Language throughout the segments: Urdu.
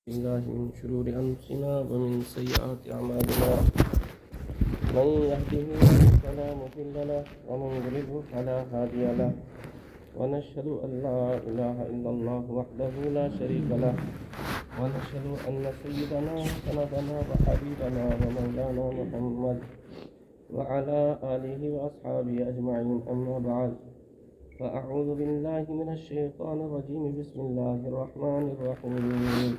الله من شرور أنفسنا ومن سيئات أعمالنا من يهده الله فلا مضل له ومن يضلل فلا هادي له ونشهد أن لا إله إلا الله وحده لا شريك له ونشهد أن سيدنا وسندنا وحبيبنا ومولانا محمد وعلى آله وأصحابه أجمعين أما بعد فأعوذ بالله من الشيطان الرجيم بسم الله الرحمن الرحيم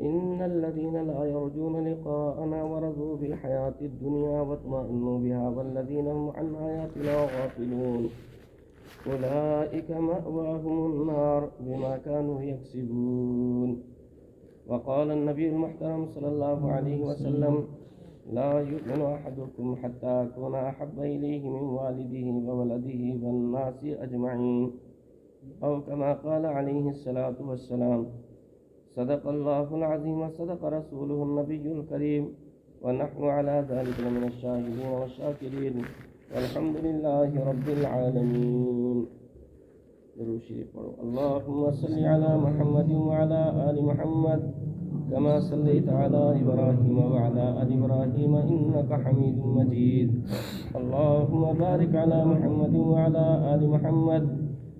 إن الذين لا يرجون لقاءنا ورضوا بالحياة الدنيا واطمأنوا بها والذين هم عن آياتنا غافلون أولئك مأواهم النار بما كانوا يكسبون. وقال النبي المحترم صلى الله عليه وسلم لا يؤمن أحدكم حتى أكون أحب إليه من والده وولده والناس أجمعين أو كما قال عليه الصلاة والسلام. صدق الله العظيم وصدق رسوله النبي الكريم ونحن على ذلك من الشاهدين والشاكرين والحمد لله رب العالمين. درود شریف پڑھو. اللهم صل على محمد وعلى آل محمد كما صليت على إبراهيم وعلى آل إبراهيم إنك حميد مجيد. اللهم بارك على محمد وعلى آل محمد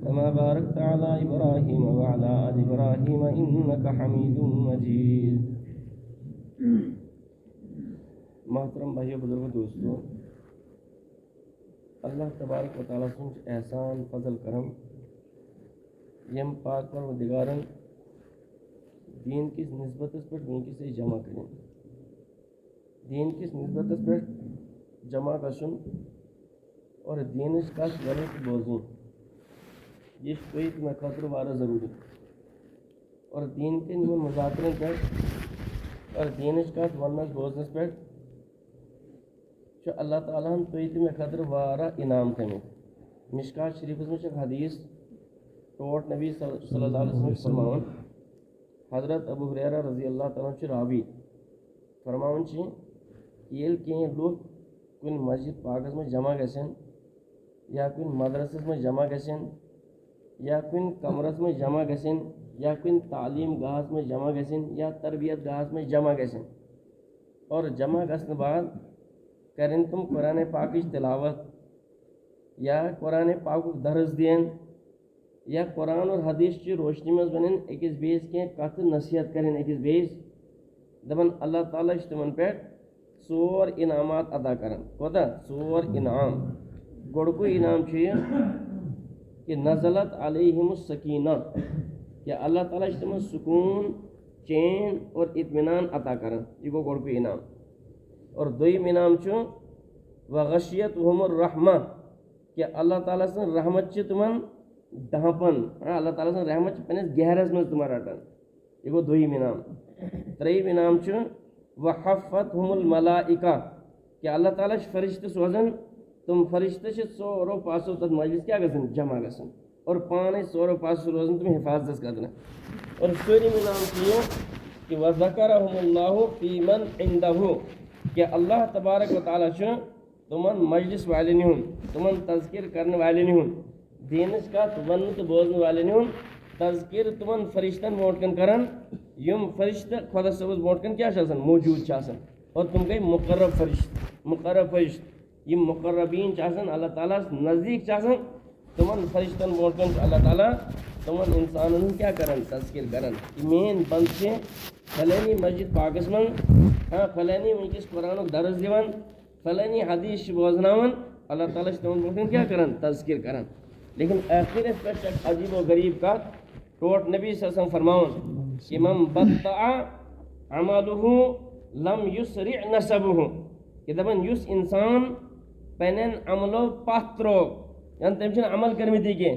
كما باركت على إبراهيم وعلى آل إبراهيم إنك حميد مجيد. محترم بھائیو بزرگوں دوستو، اللہ تبارک و تعالیٰ سنچ احسان فضل کرم یم پاک پروردگارن دین کس نسبت پر دین کس جمع کریں دین کس نسبت پر جمع گژھن اور دینش کس ونک بوزن یہ کوئی میں خطر وارہ ضروری اور دین کے نمن مذاکرن پر اور دینش کس ونس بوزنس پر جو اللہ تعالیٰ ہم توی میں خطر وارہ انعام تھے. مشکات شریف میں ایک حدیث ٹوٹ نبی صلی اللہ علیہ وسلم فرماون حضرت ابو ہریرہ رضی اللہ تعالیٰ چھ راوی فرماون چھ یل کہیں لوگ کن مسجد پاکس میں جمع گژھن یا کن مدرسس میں جمع گژھن یا کن کمرس میں جمع گژھن یا کن تعلیم گاہس میں جمع گژھن یا تربیت گاہس میں جمع گژھن اور جمع گژھن بعد کرن تم قرآن پاکش تلاوت یا قرآن پاک درس دین یا قرآن اور حدیث چی روشنی میں ونن اکس بیس کی کت نصیحت کریں اکس بیس دپن اللہ تعالیٰ تمن پہ ژور انعامات ادا کرن کوتا ژور انعام. گوڑکو انعام یہ کہ نزلت علیہم السکینہ کہ اللہ تعالیٰ تمن سکون چین اور اطمینان عطا کرن یہ گو گوڑکو انعام. اور دویم انعام چو وغشیتہم الرحمہ کہ اللہ تعالیٰ سن رحمت چھ تمن دہپن اللہ تعالیٰ سن رحمت پنس گہرس من تمہار رٹن یہ گو دویم انعام. تریم انعام چھ وحفتہم الملائکہ کہ اللہ تعالیٰ فرشتہ سوزن تم فرشتہ ژورو پاسو تک مجلس کیا گژھن جمع گژھن اور پانے ژورو پاسو روزن تم حفاظت کرنا. اور ژوٗرِم انعام یہ کہ وذکرہم اللہ فی من عندہ کہ اللہ تبارک و تعالیٰ چھ تمن مجلس والن ہن تمن تذکر کرنے والن ہن دینس کا ون تو بوزن والن ہن تذکر تمن فرشتن برونٹ کن کرن یم فرشتہ خدا صبس برونٹ کن کیا موجود اور تم گئی مقرب فرشت یم مقربین اللہ تعالیٰ نزدیک تمن فرشتن برونٹ کن اللہ تعالیٰ تمن انسانن کیا کرن تذکر کرن مین بند سے فلانی مسجد پاکس من فلانی ونکس قرآن درس دیوان فلانی حدیث بوزناون اللہ تعالیٰ تمن برونٹ کن کیا کرن تذکر کرن. لیکن آخر اس پر عجیب و غریب کا ٹوٹ نبی صلی اللہ علیہ وسلم فرماون کہ من بطع عملہ لم یسرع نسبہ کہ دپن یس انسان پنن عملو پتھ ترو یعنی تم چھ عمل کرمتی کی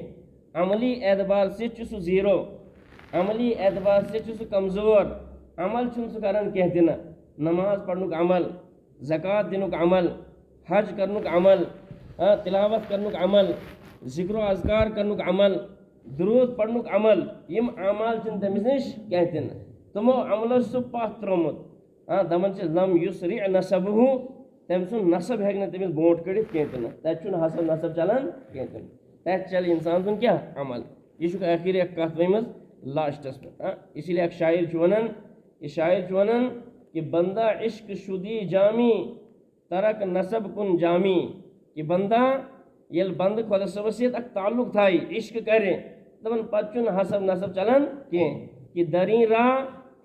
عملی اعتبار سے سہ زیرو عملی اعتبار سے سہ کمزور عمل چھ سہ کران کی دن نماز پڑھنک عمل زکوٰۃ دنک عمل حج کرنک عمل تلاوت کرنک عمل ذکر و اذکار کرنک عمل درود پڑھنک عمل یم اعمال چھ تمس نش کہتن تمو عملو سہ پتھ ترومت دپان چھ لم یسرع نسبہ تم سن نسب ہیک تمس برونٹ کڑت کہتن تت چھ حسب نسب چلان کہتن تت چل انسان سن کیا عمل. یہ آخر ایک کت ورمز لاسٹس پہ اسی لیے ایک شاعر ونان یہ شاعر ونان کہ بندہ عشق شدی جامی ترک نسب کن جامی کہ بندہ یل بند خدا صبح سیت اک تعلق تھائی عشق کرے دپان پتہ چھ حسب نسب چلان کی کہ درین راہ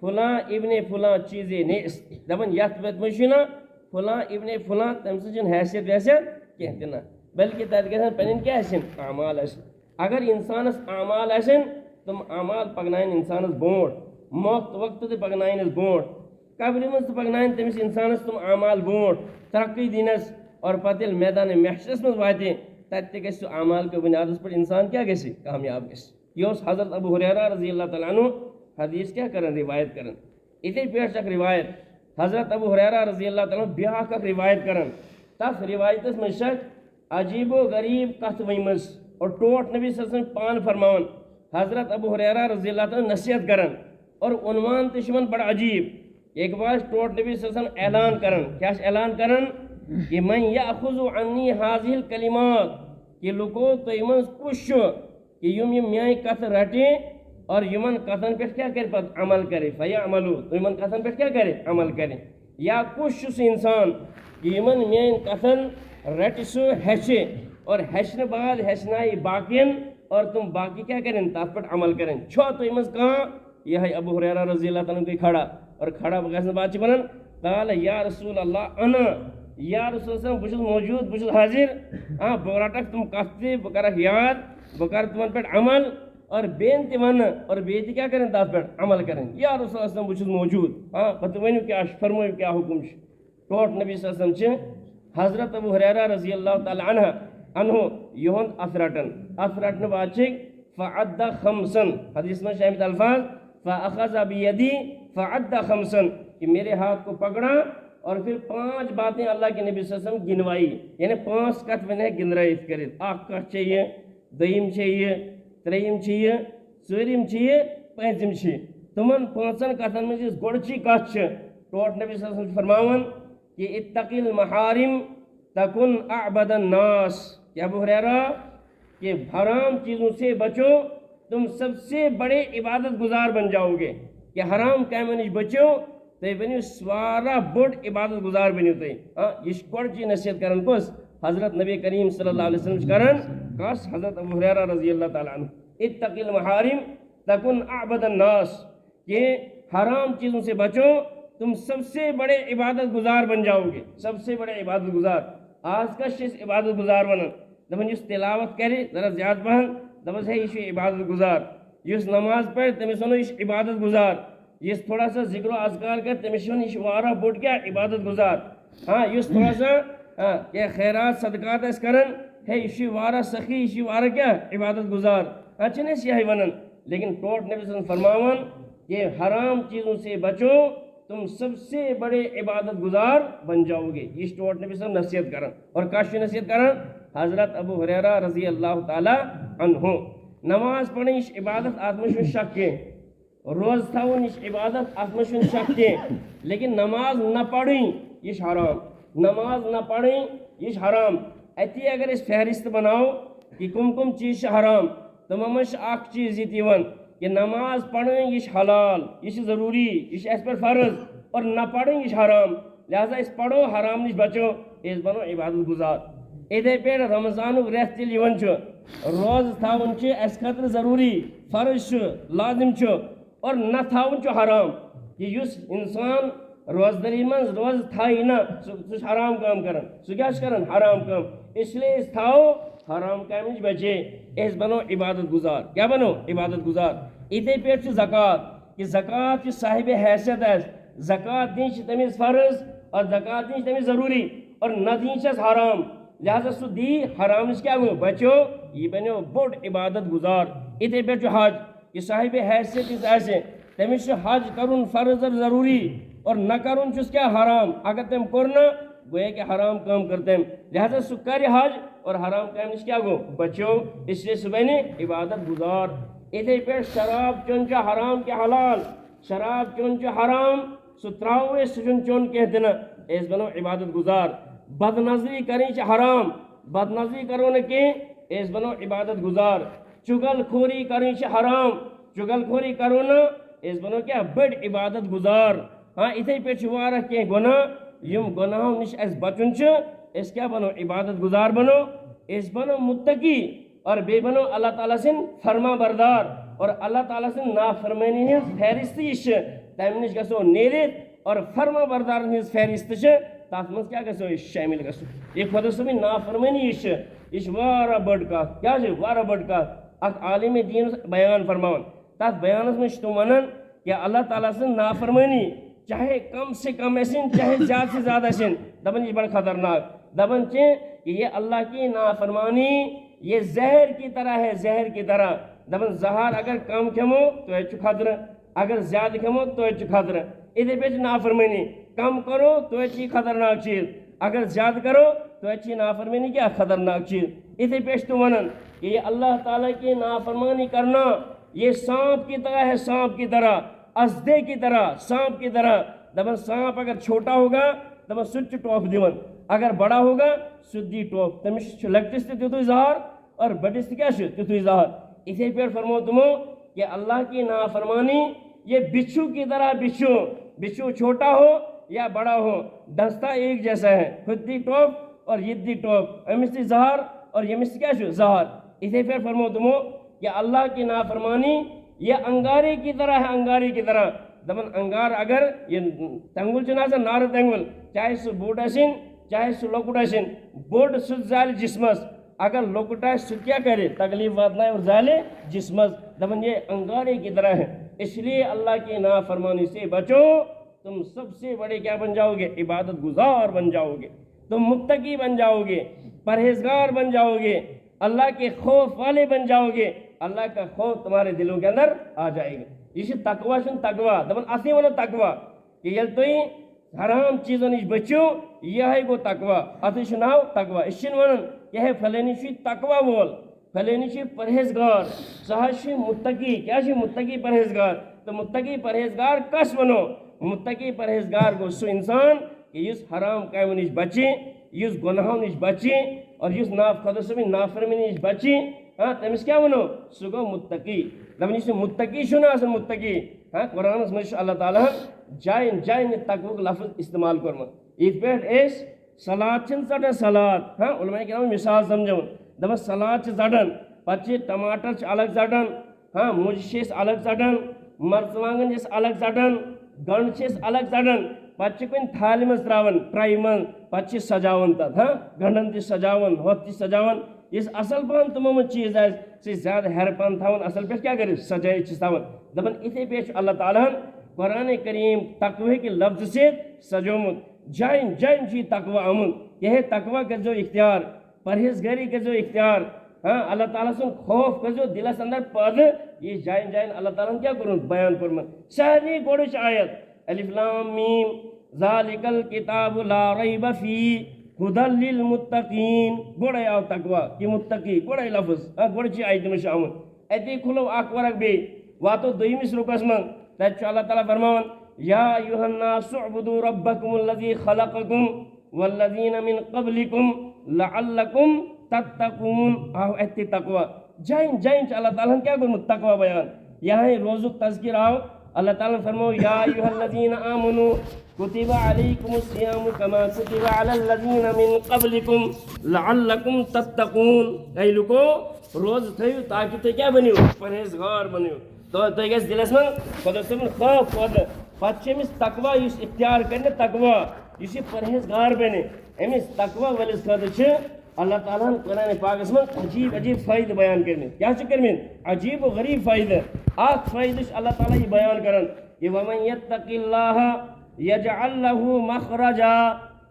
فلاں ابن فلاں چیزے نیس دپان یت وت مشنا فلاں ابن فلاں تم سن حیثیت ویثیت کہہ تہ بلکہ تت گھن پن کیا اعمال اگر انسانس اعمال تم اعمال پکنائن انسانس برونٹ موقت وقت تہ پکنائن اس برونٹ قبر مز پکنائن تمس انسانس تم اعمال برونٹ ترقی دینس اور پتہ میدان محشرس مز واتہ تت گھس سہ اعمال کے بنیادس پر انسان کیا گھس کامیاب گھس یہ حضرت ابو ہریرہ رضی اللہ تعالیٰ عنہ حدیث کیا کرن روایت کرن اتھے پیٹ اک روایت حضرت ابو ہریرہ رضی اللہ تعالیٰ عنہ بیاکھ اک روایت کرن تس روایتس مز عجیب و غریب کت ورمز اور ٹوٹ نبی صلی اللہ علیہ وسلم پان فرمان حضرت ابو ہریرہ رضی اللہ تعالیٰ نصیحت کرن اور عنوان تشمن بڑا عجیب ایک بار ٹوٹ نبی صلی اللہ علیہ وسلم اعلان کرن کیا اعلان کرن کہ من یاخذ عنی هذه الکلمات کہ لوگو تو ایمن کش کہ یم میان کت رٹے اور یمن کتن پہ کیا کرے پتہ عمل کرے فیعملوا تو یمن کتن پہ کیا کرے عمل کرے یا کش سہ انسان کہ یمن میان کتن رٹ سہ ہچے اور ہچنے بعد ہچنائے باقین اور تم باقی کیا کریں تات پر عمل کریں چھو تو امز کہاں یہ ابو ہریرہ رضی اللہ تعالیٰ عنہ کھڑا اور کھڑا بغیر بات چھ بنن قال یا رسول اللہ انا یا رسول اللہ بچ موجود بچ حاضر بہ رٹک تم کتہ بہ کرک یاد بہ کر تمن پہ عمل اور بین تہ ون اور بیت کیا کریں تات پہ عمل کریں یا رسول اللہ بچ موجود پتہ ونیو کیا فرمایو کیا حکم ٹوٹ نبی صلی اللہ علیہ وسلم حضرت ابو ہریرہ رضی اللہ تعالیٰ عنہ یہند اتھ بعد فعد خمسن حدیث میں شامل الفاظ فاخذ بیدی فعد خمسن کہ میرے ہاتھ کو پکڑا اور پھر 5 باتیں اللہ کے نبی صلی اللہ علیہ وسلم گنوائی یعنی 5 کت میں گنرائت کرت اخ کت چاہیے دویم چاہیے تریم چاہیے ژورم چاہیے پانچم چھ تمن 5 کتن میں گوڑچی کت ٹوٹ نبی صلی اللہ علیہ وسلم فرماون کہ اتقی المحارم تکن اعبد الناس کہ ابو ہریرہ کہ حرام چیزوں سے بچو تم سب سے بڑے عبادت گزار بن جاؤ گے کہ حرام کاموں نش بچو تو بنو سوارا بڑ عبادت گزار بنو تھی یہ گوڑچی نصیحت کرن کس حضرت نبی کریم صلی اللہ علیہ وسلم کرن کس حضرت ابو ہریرہ رضی اللہ تعالیٰ عنہ اتقی المحارم تکن اعبد الناس کہ حرام چیزوں سے بچو تم سب سے بڑے عبادت گزار بن جاؤ گے سب سے بڑے عبادت گزار آج کا شخص عبادت گزار ونن دپن اس تلاوت کرے ذرا زیادہ پہن دپس ہے یہ عبادت گزار اس نماز پڑھ تمس ونو یہ عبادت گزار یہ تھوڑا سا ذکر و اذکار کر تمس ون یہ وارہ بوٹ کیا عبادت گزار اس تھوڑا سا کہ خیرات صدقات اس کرن ہے یہ وارہ سخی یہ وارہ کیا عبادت گزار چنس یہ ونن لیکن ٹوٹ نبی صلی اللہ علیہ وسلم فرماون کہ حرام چیزوں سے بچو تم سب سے بڑے عبادت گزار بن جاؤ گے یہ ٹوٹ نبی صلی اللہ علیہ وسلم نصیحت کرن اور کاشی نصیحت کرن حضرت ابو ہریرہ رضی اللہ تعالیٰ عنہ نماز پڑھیں یہ عبادت آتمش شک کے روز تھاون یہ عبادت آتمش شک کے لیکن نماز نہ پڑھیں یہ حرام نماز نہ پڑھیں یہ حرام اتی اگر اس فہرست بناؤ کہ کم کم چیز حرام تو ممش اخ چیز یہ تیون کہ نماز پڑھیں یہ حلال یہ ضروری یہ اس پر فرض اور نہ پڑھیں یہ حرام لہذا اس پڑھو حرام نش بچو اس بنو عبادت گزار ادھے پہ رمضان ریت تیل روز تھاون اس خاطر ضروری فرض لازم اور نہ تھاون حرام کہ اس انسان روزدری من روز تھائی نا سہ حرام کام کرن سہ کیا کرن حرام کام اس لیے اس تھاو حرام کام نش بچے اس بنو عبادت گزار کیا بنو عبادت گزار اتھے پہ زکوٰۃ کہ زکوٰۃ صاحب حیثیت زکوٰۃ دین تمس فرض اور زکوٰۃ دین تمس ضروری اور نہ دین حرام لہذا سہ دی حرام نش کیا گو بچو یہ بنو بوڑ عبادت گزار اتھے پہ حج کہ صاحب حیثیت آسے تمس حج کرن فرض اور ضروری اور نہ کرن چھس کیا حرام اگر تم کرنا گویا کہ حرام کام کرتے لہذا سہ کر حج اور حرام کام نش کیا گو بچو اس لیے سہ بنے عبادت گزار اتھے پہ شراب چون حرام کہ حلال شراب چون حرام سہ تراو سہ چون کہتے نا اس بنو عبادت گزار بد نظری کریں حرام بد نظری کرو نہ کہ اس بنو عبادت گزار چگل خوری کریں حرام چگل خوری کرو نا اس بنو کیا بڑ عبادت گزار ہاں اتھے پہ وارہ کی گناہ یم گناہوں نش اس بچن اس کیا بنو عبادت گزار بنو اس بنو متقی اور بے بنو اللہ تعالیٰ سن فرما بردار اور اللہ تعالیٰ سن نافرمانی ہز فہرست تم نش گسو نیرت اور فرما بردار ہز فہرست تات مز کیا گسو شامل گسو یہ خدا صبح نافرمانی یہ وارہ بڑ کت کیا وارہ بڑ کت اخ عالم دین بیان فرمان تات بیانس میں تم ونان کہ اللہ تعالیٰ سن نافرمانی چاہے کم سے کم اسن چاہے زیادہ سے زیادہ اسن دبن یہ بڑا خطرناک دبن کہ یہ اللہ کی نافرمانی یہ زہر کی طرح ہے زہر کی طرح دبن زہر اگر کم کھمو تو یہ خطر اگر زیادہ کھمو تو یہ خطر ادھر پہ نافرمانی کم کرو تو یہ خطرناک چیز اگر زیادہ کرو تو یہ نافرمانی کیا خطرناک چیز ادھر پیش تو ونن کہ یہ اللہ تعالیٰ کی نافرمانی کرنا یہ سانپ کی طرح ہے سانپ کی طرح ازدے کی طرح سانپ کی طرح دبن سانپ اگر چھوٹا ہوگا دبن سچ ٹوپ دیون اگر بڑا ہوگا سدی ٹوپ تمس لکٹس تیتھے زہر اور بڑس کیا تیتھے زہر اسی پہ فرمو تمو کہ اللہ کی نافرمانی یہ بچھو کی طرح بچھو چھوٹا ہو یا بڑا ہو دستہ ایک جیسا ہے خود دی ٹوپ اور یہ دی ٹوپ امس دی زہر اور یہ مس کیا زہر اسی پہ فرمو تمو کہ اللہ کی نافرمانی یہ انگارے کی طرح ہے انگارے کی طرح دبن انگار اگر یہ تنگل چنا سا نار تنگل چاہے سو بوٹ اسن چاہے سو لوکٹ اسن بوٹ سو زال جسمس اگر لوکٹ ہے سو کیا کرے تکلیف واتنا ہے اور زال جسمس دبن یہ انگارے کی طرح ہے اس لیے اللہ کی نافرمانی سے بچو تم سب سے بڑے کیا بن جاؤ گے عبادت گزار بن جاؤ گے تم متقی بن جاؤ گے پرہیزگار بن جاؤ گے اللہ کے خوف والے بن جاؤ گے اللہ کا خوف تمہارے دلوں کے اندر آ جائے گا یہ تقوی سن تقوی دبن اصلی ونو تقوی کہ یل تھی حرام چیزوں نش بچو یہ گو تقوی اتھ ناو تقوی اس ونن یہ فلانی تقوی وول فلانی پرہیزگار سہ متقی کیا متقی پرہیزگار تو متقی پرہیزگار کس ونو متقی پرہیزگار گو سو انسان کہ اس حرام کاموں نش بچے اس گناہوں نش بچے اور اس خدا صبح نافرمانی نش بچے ہاں تمس کیا ونو سہ گو متقی دپن یہ متقی آسان متقی ہاں قرآن مجھ اللہ تعالیٰ جائن جائن تقوی لفظ استعمال کورمت یہ پہ سلاد ژٹان سلاد ہاں علماء کرام مثال سمجھون دپان سلاد ژٹان پتہ ٹماٹر الگ ژٹان ہاں مجھ الگ ژٹان مرژوانگن الگ ژٹان گنڈ الگ ژٹان پتہ کن تھالہ مز تراون ٹرائی من پتہ سجاون تک ہاں گنڈن تہ سجاون ہوت تہ سجاون اس اصل پہن تمو من چیز آہ زیادہ ہیر پہن تھاون اصل پہ کیا کر سجائی تھاون دپان اتھے پہ اللہ تعالیٰ قرآن کریم تقوی کے لفظ سے سجومت جائن جائن چی تقوی آمد یہ تقوی کرزو اختیار پرہیزگاری کرزو اختیار ہاں اللہ تعالیٰ سن خوف کرزو دلس اندر پد یہ جائن جائن اللہ تعالیٰ کیا کرن بیان کرمت سہلی گوڑش آیت الف لام میم ذالک الکتاب لا ریب فی ہدی للمتقین گوڑے آو تقوی کی متقی گوڑے لفظ گوڑ چی آیت میں شامل ایتی کھلو آک ورک بے واتو دویمیس رکس من تیچو اللہ تعالیٰ فرمان یا ایوہ الناس اعبدوا ربکم الذی خلقکم والذین من قبلکم لعلکم تتقون آو ایتی تقوی جائن جائن چا اللہ تعالیٰ کیا کرمت تقوی بیان یہاں روزو تذکر آو اللہ تعالیٰ فرمو یا ایوہ الذین آمنوا کتب علیکم الصیام کما کتب علی الذین من قبلکم لعلکم تتقون اے لکو روز تھیو تاکہ تو کیا بنیو پرہیزگار بنیو تو گھس دلس من خدا صبن خوف پد پتہ امس تقوی اس اختیار کرنے تقوی اس پرہیزگار بنے امس تقوی ولس خاطر اللہ تعالیٰ قرآن پاکس من عجیب عجیب فائدہ بیان کرنے کیا کرمین عجیب و غریب فائدہ آخ فائدہ اللہ تعالیٰ یہ بیان کرن کہ ومن یتق اللہ یجعل له مخرجا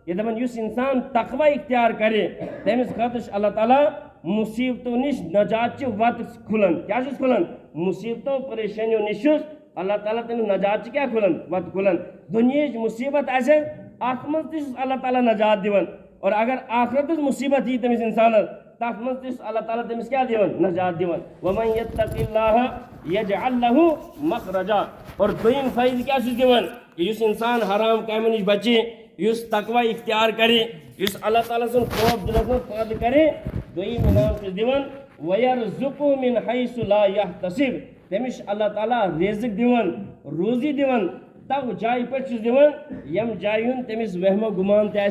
یہ دپن یس انسان تقوی اختیار کرے تمس خاطر اللہ تعالیٰ مصیبتوں نش نجات چہ وت کھلن کیا کھلن مصیبتوں پریشانیوں نش اللہ تعالیٰ تمہیں نجات کیا کھلن وت کھلن دنیا مصیبت آسے ات من تہ اللہ تعالیٰ نجات دیون اور اگر آخرت مصیبت ہی تمس انسان تک من تہ اللہ تعالیٰ تمس کیا دیون نجات دیون ومن یتق اللہ یجعل له مخرجا اور دویم فائدہ کیا دیون کہ اس انسان حرام کاموں نش بچے اس تقوی اختیار کرے اس اللہ تعالیٰ سن خوف دلس من پاد کرے دویم انعام دیون وَيَرْزُقُهُ مِنْ حَيْثُ لَا يَحْتَسِبُ تمس اللہ تعالیٰ رزق دِوان روزی دِوان تو جائے پہ دِوان یم جائے تمس وہم و گمان تہ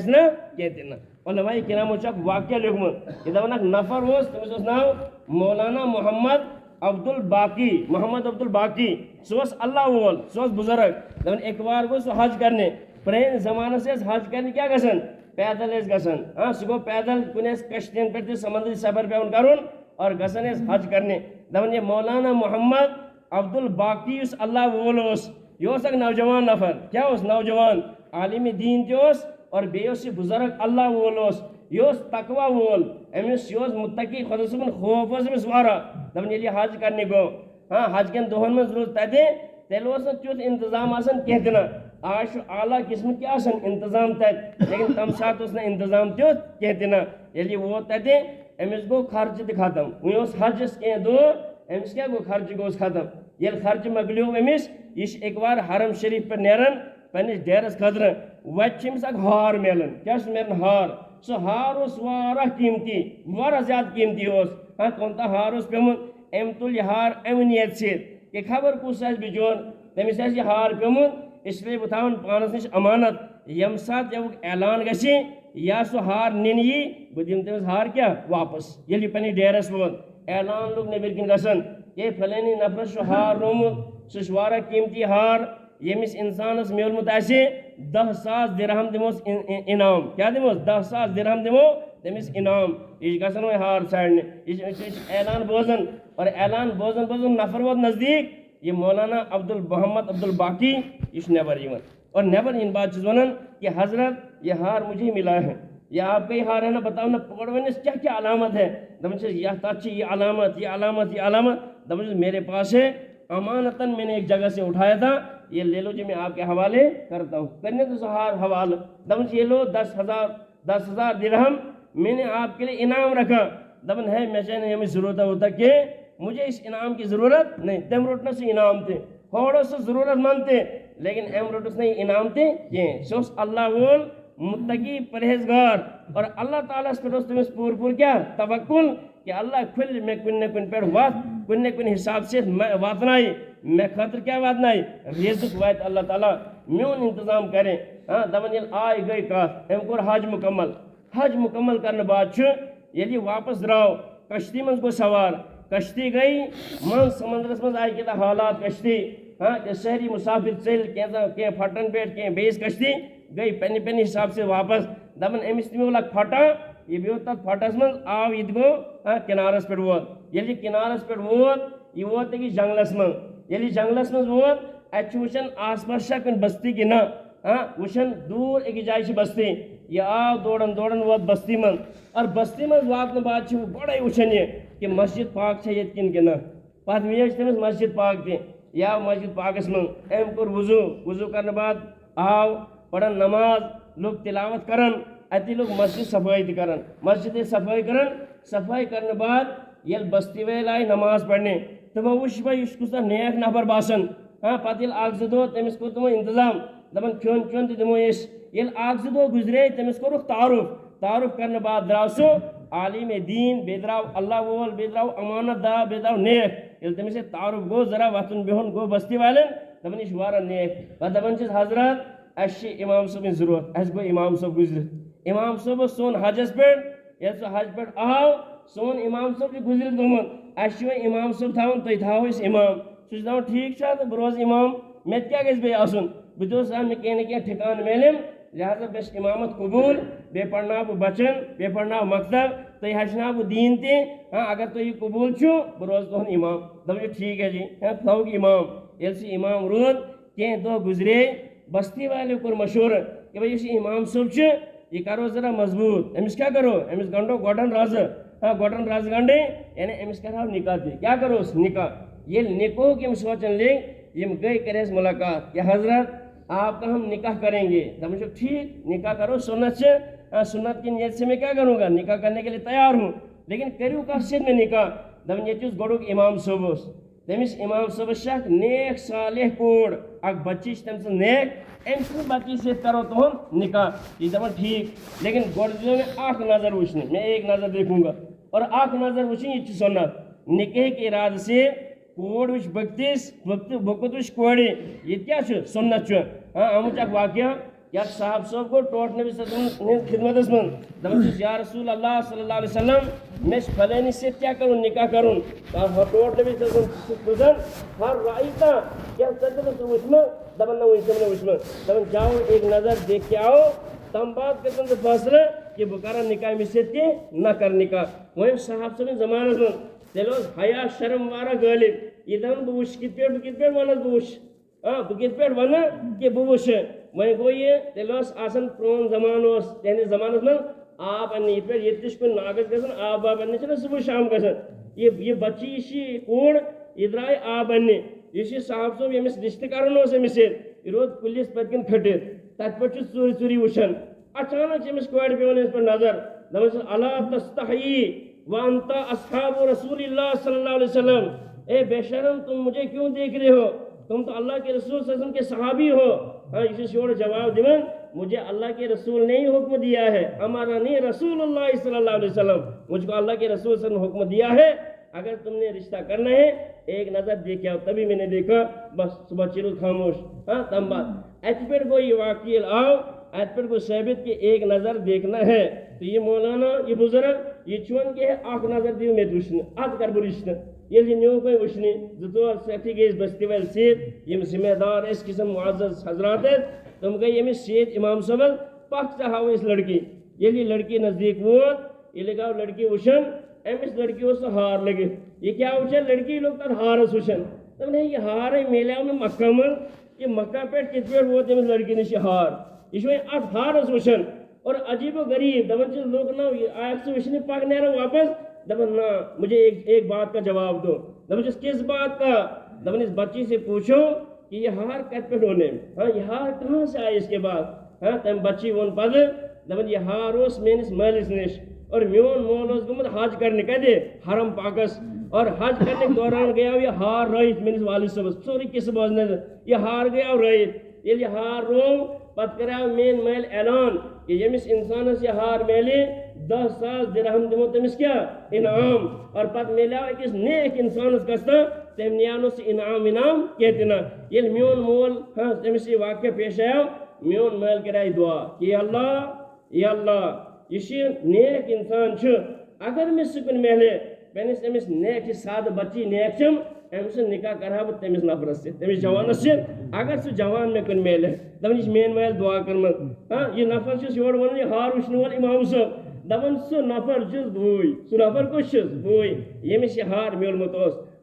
کہتے علماء کرامو واقعہ لیکھمت یہ دپان نفر تمس ناو مولانا محمد عبد الباقی سہ اللہ وول سہ بزرگ دپان ایک بار گو سہ حج کرنے پرین زمانس حج کرنے کیا گھن پیدل گھن ہاں سہ گو پیدل کن کشتین پہ سمندری سفر پیون کرن اور گھن حج کرنے دپان یہ مولانا محمد عبد الباقی اس اللہ وول یہ اک نوجوان نفر کیا نوجوان عالم دین تہ اور بیس یہ بزرگ اللہ وول یہ تقوا وول امس یہ متقی خدا صبن خوف امس وارا دپان ییٚلہِ یہِ حج کرنے گو ہاں حج کن دہن من روز تتہ تیل تیت انتظام کینٛہہ تہِ نہٕ آج اعلیٰ قسم کی انتظام تت لیکن تم سات انتظام تیت کینٛہہ تہِ نہٕ ییٚلہِ یہِ ووت تتہ امس گو خرچہ تہِ ختم وۄنۍ حجس کینٛہہ دۄہ امس کیا گو خرچہ گوس ختم ییٚلہِ خرچہ مکلیو امس یہ ایک بار حرم شریف پہ نیران پنس ڈیرس خطر وتہ امس اک ہار ملان کیا ملان ہار سہ ہار واریاہ قیمتی واریاہ زیادہ قیمتی ہاں کونتا ہار پیومت ام تل یہ ہار امہ نیت ست کہ خبر کس بچور تمس یہ ہار پیومت اس لیے بہ تھاون پانس نش امانت یم سات یہ اعلان گژھِ یا سہ ہار نن یی بہ دم تمس ہار کیا واپس ییٚلہِ یہِ پنس ڈیرس ووت اعلان لوگ نبر کن گژھن کہ فلانی نفرس ہار رومت سہ واریاہ قیمتی ہار یمس انسانس میولمت آسہِ 10,000 درہم دموس انعام کیا دموس 10,000 درہم دمو تمس انعام یہ گھن وی ہار ژھانڈنہِ یہ اعلان بوزان اور اعلان بوزان بوزان نفر ووت نزدیک یہ مولانا محمد عبد الباقی یہ نبر اور نبر ان بات ونان کہ حضرت یہ ہار مجھے ملا ہے یہ آپ کا ہی ہار ہے نا بتاؤ نا پکڑ ونس کیا کیا علامت ہے دپان یہ علامت یہ علامت یہ علامت دپان میرے پاس ہے امانتاً میں نے ایک جگہ سے اٹھایا تھا یہ لے لو جی میں آپ کے حوالے کرتا ہوں کرنے تو سہار حوالہ دپان یہ لو 10,000 درہم میں نے آپ کے لیے انعام رکھا دپان ہے میں چاہنے ہمیں ضرورت ہوتا کہ مجھے اس انعام کی ضرورت نہیں تم روٹنا سے انعام تھے تھوڑا سا ضرورت مند تھے لیکن ام روٹس نہیں انعام تھے یہ سوس اللہ وول متقی پرہیزگار اور اللہ تعالیٰ پہ تمس پور کیا توکل کہ اللہ کھل میں کن نہ کن پہ وات کن نہ کن حساب سے واتنائی میں خاطر کیا واتنائی رزق وات اللہ تعالیٰ میون انتظام کرے ہاں دپان یل آئی گئی کات ام کور حج مکمل کرنے بعد یل واپس دراو کشتی من گو سوار کشتی گئی من سمندرس من آئی کتا حالات کشتی ہاں شہری مسافر چل کی پھٹن پہ کی بیس کشتی گئی پنہ حساب سے واپس دپان امس تمو لگ پھٹا یہ بیو تک پھٹس من آو یہ گو کنارس پہ ووت یل کنارس پہ ووت یہ ووت جنگلس من یل جنگلس من ووت ات وچان آس پاس کن بستی کہ نا وچان دور ایک جائے بستی یہ آو دوڑن ووت بستی من اور بستی من واتن بعد گوڑے وچان یہ کہ مسجد پاک یت کن کہ نا پتہ ویچ تمس مسجد پاک تہ یا مسجد پاکس من ام کور وضو کرنے بعد آو پڑھن نماز لوگ تلاوت کرن اتی لوگ مسجد صفائی تہ کرن مسجد صفائی کرنے بعد یل بستی ویل آئی نماز پڑھنے تمو وچ بہ یہ کس نیک نفر باسان ہاں پتہ یل اکھ زٕ دۄہ تمس کور تمو انتظام دپان کھیون تہ دمو اس یل اکھ زٕ دۄہ گزرے تمس کورُکھ تعارف کرنے بعد دراو سہ عالم دین بے دراو اللہ وول بے دراو امانت دار بے دراو نیک یل تمس تعارف گو ذرا وتھن بہن گو بستی والن دپان یہ واریاہ نیک پتہ دپان چھس حضرت اس امام صٲبٕنۍ ضرورت اس گو امام صٲب گزرت امام صٲب سون حجس پہ یل سہ حج پہ آو سون امام صٲب گزرت گومت اس امام صٲب تھاون تُہۍ تھاو اس امام سہ دپان ٹھیک چھا بہ روز امام مے کیا گژھِ بیٚیہِ آسُن بہ دوس مے کینٛہہ نہ کینٛہہ ٹھکان میلم لہذا گژھِ امامت قبول بیٚیہِ پرناو بہ بچن بیٚیہِ پرناو مکتب تُہۍ ہچناو بہ دین تہ ہاں اگر تُہۍ یہ قبول چھو بہ روز تہند امام دپان ٹھیک ہے جی تھاوُکھ امام یل سہ امام روٗد کینٛہہ دۄہ گزرے بستی والیو کوٚر مشورٕ کہ بھائی یُس یہ امام صٲب چھُ یہ کرو ذرا مضبوط امس کیا کرو امس گنڈو گۄڈن رزٕ ہاں گۄڈن رز گنڈے یعنی امس کرو نکاح تہ کیا کروس نکاح یل نکاح یم سوچن لگ یم گئی کرس ملاقات کہ حضرت آپ کا ہم نکاح کریں گے دپان ٹھیک نکاح کرو سنت سے سنت کی نیت سے میں کیا کروں گا نکاح کرنے کے لیے تیار ہوں لیکن کریو کس سے میں نکاح دپان یہ گۄڈُک امام صٲب تمس امام صٲبس اکھ نیک صالح کوڑ اکھ بچی تم سن نیک ام سن بچی سے کرو تہد نکاح یہ دپان ٹھیک لیکن گۄڈٕ دِیو مےٚ اکھ نظر وچھنے میں ایک نظر دیکھوں گا اور اکھ نظر وچھیں یہ سنت نکاح کے ارادے سے کوڑ وچ بکتس بکت وچ کوڑی یہ کیا سنت ہاں آمت اک واقعہ یا صاحب صاحب کو ٹوٹ نبی صلی اللہ علیہ وسلم خدمت من دپان یا رسول اللہ صلی اللہ علیہ وسلم میں فلانی سے کیا کروں نکاح کروں ٹوٹ نبی صلی اللہ علیہ وسلم ہر رائتا کیا سجن وچم دپان نہ وچم دپان جاؤ ایک نظر دیکھ کے آؤ تم بات کرتے ہیں فیصلہ کہ بہ کر نکاح مس کی نہ کر نکاح وہی صاحب صاحب زمانہ من تیل حیا شرم وارہ غالب یہ دپان بہ وچھ کت پہ ونس بہ وچھ بہ کت پہ ون کہ بہ وچھ وی گو یہ تیل آسان پرون زمانہ تہندس زمانس من آب ان یہ تش کن ناگس گھن آب واب ان صبح شام گھن یہ بچی یہ کوڑ یہ درائے آب ان یہ صاحب صاحب یمس رشتہ کرن امس یہ رود کلس پت کن کھٹت تت پہ ژوری ژوری وچان اچانک امس کورِ پیون اس پر نظر دپان الا تستحیی وانت اصحاب رسول اللہ صلی اللہ علیہ وسلم اے بے شرم تم مجھے کیوں دیکھ رہے ہو تم تو اللہ کے رسول صلی اللہ علیہ وسلم کے صحابی ہو ہاں اسی شور جواب دیون مجھے اللہ کے رسول نے ہی حکم دیا ہے ہمارا نہیں رسول اللہ صلی اللہ علیہ وسلم مجھ کو اللہ کے رسول صلی اللہ علیہ وسلم حکم دیا ہے اگر تم نے رشتہ کرنا ہے ایک نظر دیکھ آؤ تبھی میں نے دیکھا بس صبح چلو خاموش ہاں تم بات ات پہ کو یہ واقعہ آؤ ات پہ کو ثابت کہ ایک نظر دیکھنا ہے تو یہ مولانا یہ بزرگ یہ چون کہ اخ نظر دیو میں وچن ات کر بہ رشتہ یل نیو پہ وچنی زور سٹھی گئی بستی ول سیت یم ذمہ دار اس قسم معزز حضرات تم گئی یمس سیت امام صاحب پک چاہو اس لڑکی یل یہ لڑکی نزدیک ووت یہ لگاو لڑکی وچن امس لڑکی اس ہار لگے یہ کیا وچن لڑکی لوگ تر ہارس وچن تم نے یہ ہار میلیو میں مکہ من یہ مکہ پہ کت پہ ووت امس لڑکی نش ہار یہ ات ہارس وچن اور عجیب و غریب دپان لوگ نا آگ سے وچنے پک نیرو واپس دپان نا مجھے ایک بات کا جواب دو دپان کس بات کا دپان اس بچی سے پوچھو کہ یہ ہار کت پہ ہونے ہاں یہ ہار کہاں سے آئے اس کے بعد ہاں تم بچی ون پد دپان یہ ہار اس میرس مالس نش اور میون مول اس گمت حج کرنے کدے حرم پاکس اور حج کرنے کے دوران گیا یہ ہار رائت میرس والد صاحب سوری کس بوزنے یہ ہار گیا رائت یہ ہار رو پت کرو مین مل اعلان کہ یمس انسانس یہ ہار میلے 10,000 درہم دمو تمس کیا انعام اور پت میلیو اکس نیک انسانس گستا تم نیانو سے انعام کہتے نا یل میون مول ہاں تمس یہ واقعہ پیش آیا میون مل کرائے دعا کہ یا اللہ یہ نیک انسان اگر میں سکن میلے پنس امس نیک سادہ بچی نیک چم امس نکاح کرا بہ تمس نفرس سے تمس جوانس سے اگر سہ جوان میں کن میلے دپان یہ مین مل دعا کرمت ہاں یہ نفر یور ون یہ ہار وچن وول امام صاحب دپان سہ نفر بوئی سہ نفر کس بوئی یمس یہ ہار میولمت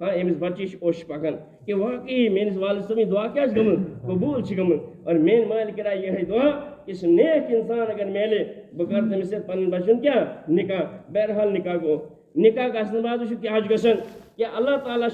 ہاں امس بچی اوش پکان کہ واقعی میرس والد صاحب دعا کیا گمت قبول گمت اور مین مال کرا یہ دعا کہ سہ نیک انسان اگر میلے بہ کر تمس پن بچن کیا نکاح بہرحال نکاح گو نکاح گھن بعد کیا گھن کہ اللہ تعالیٰ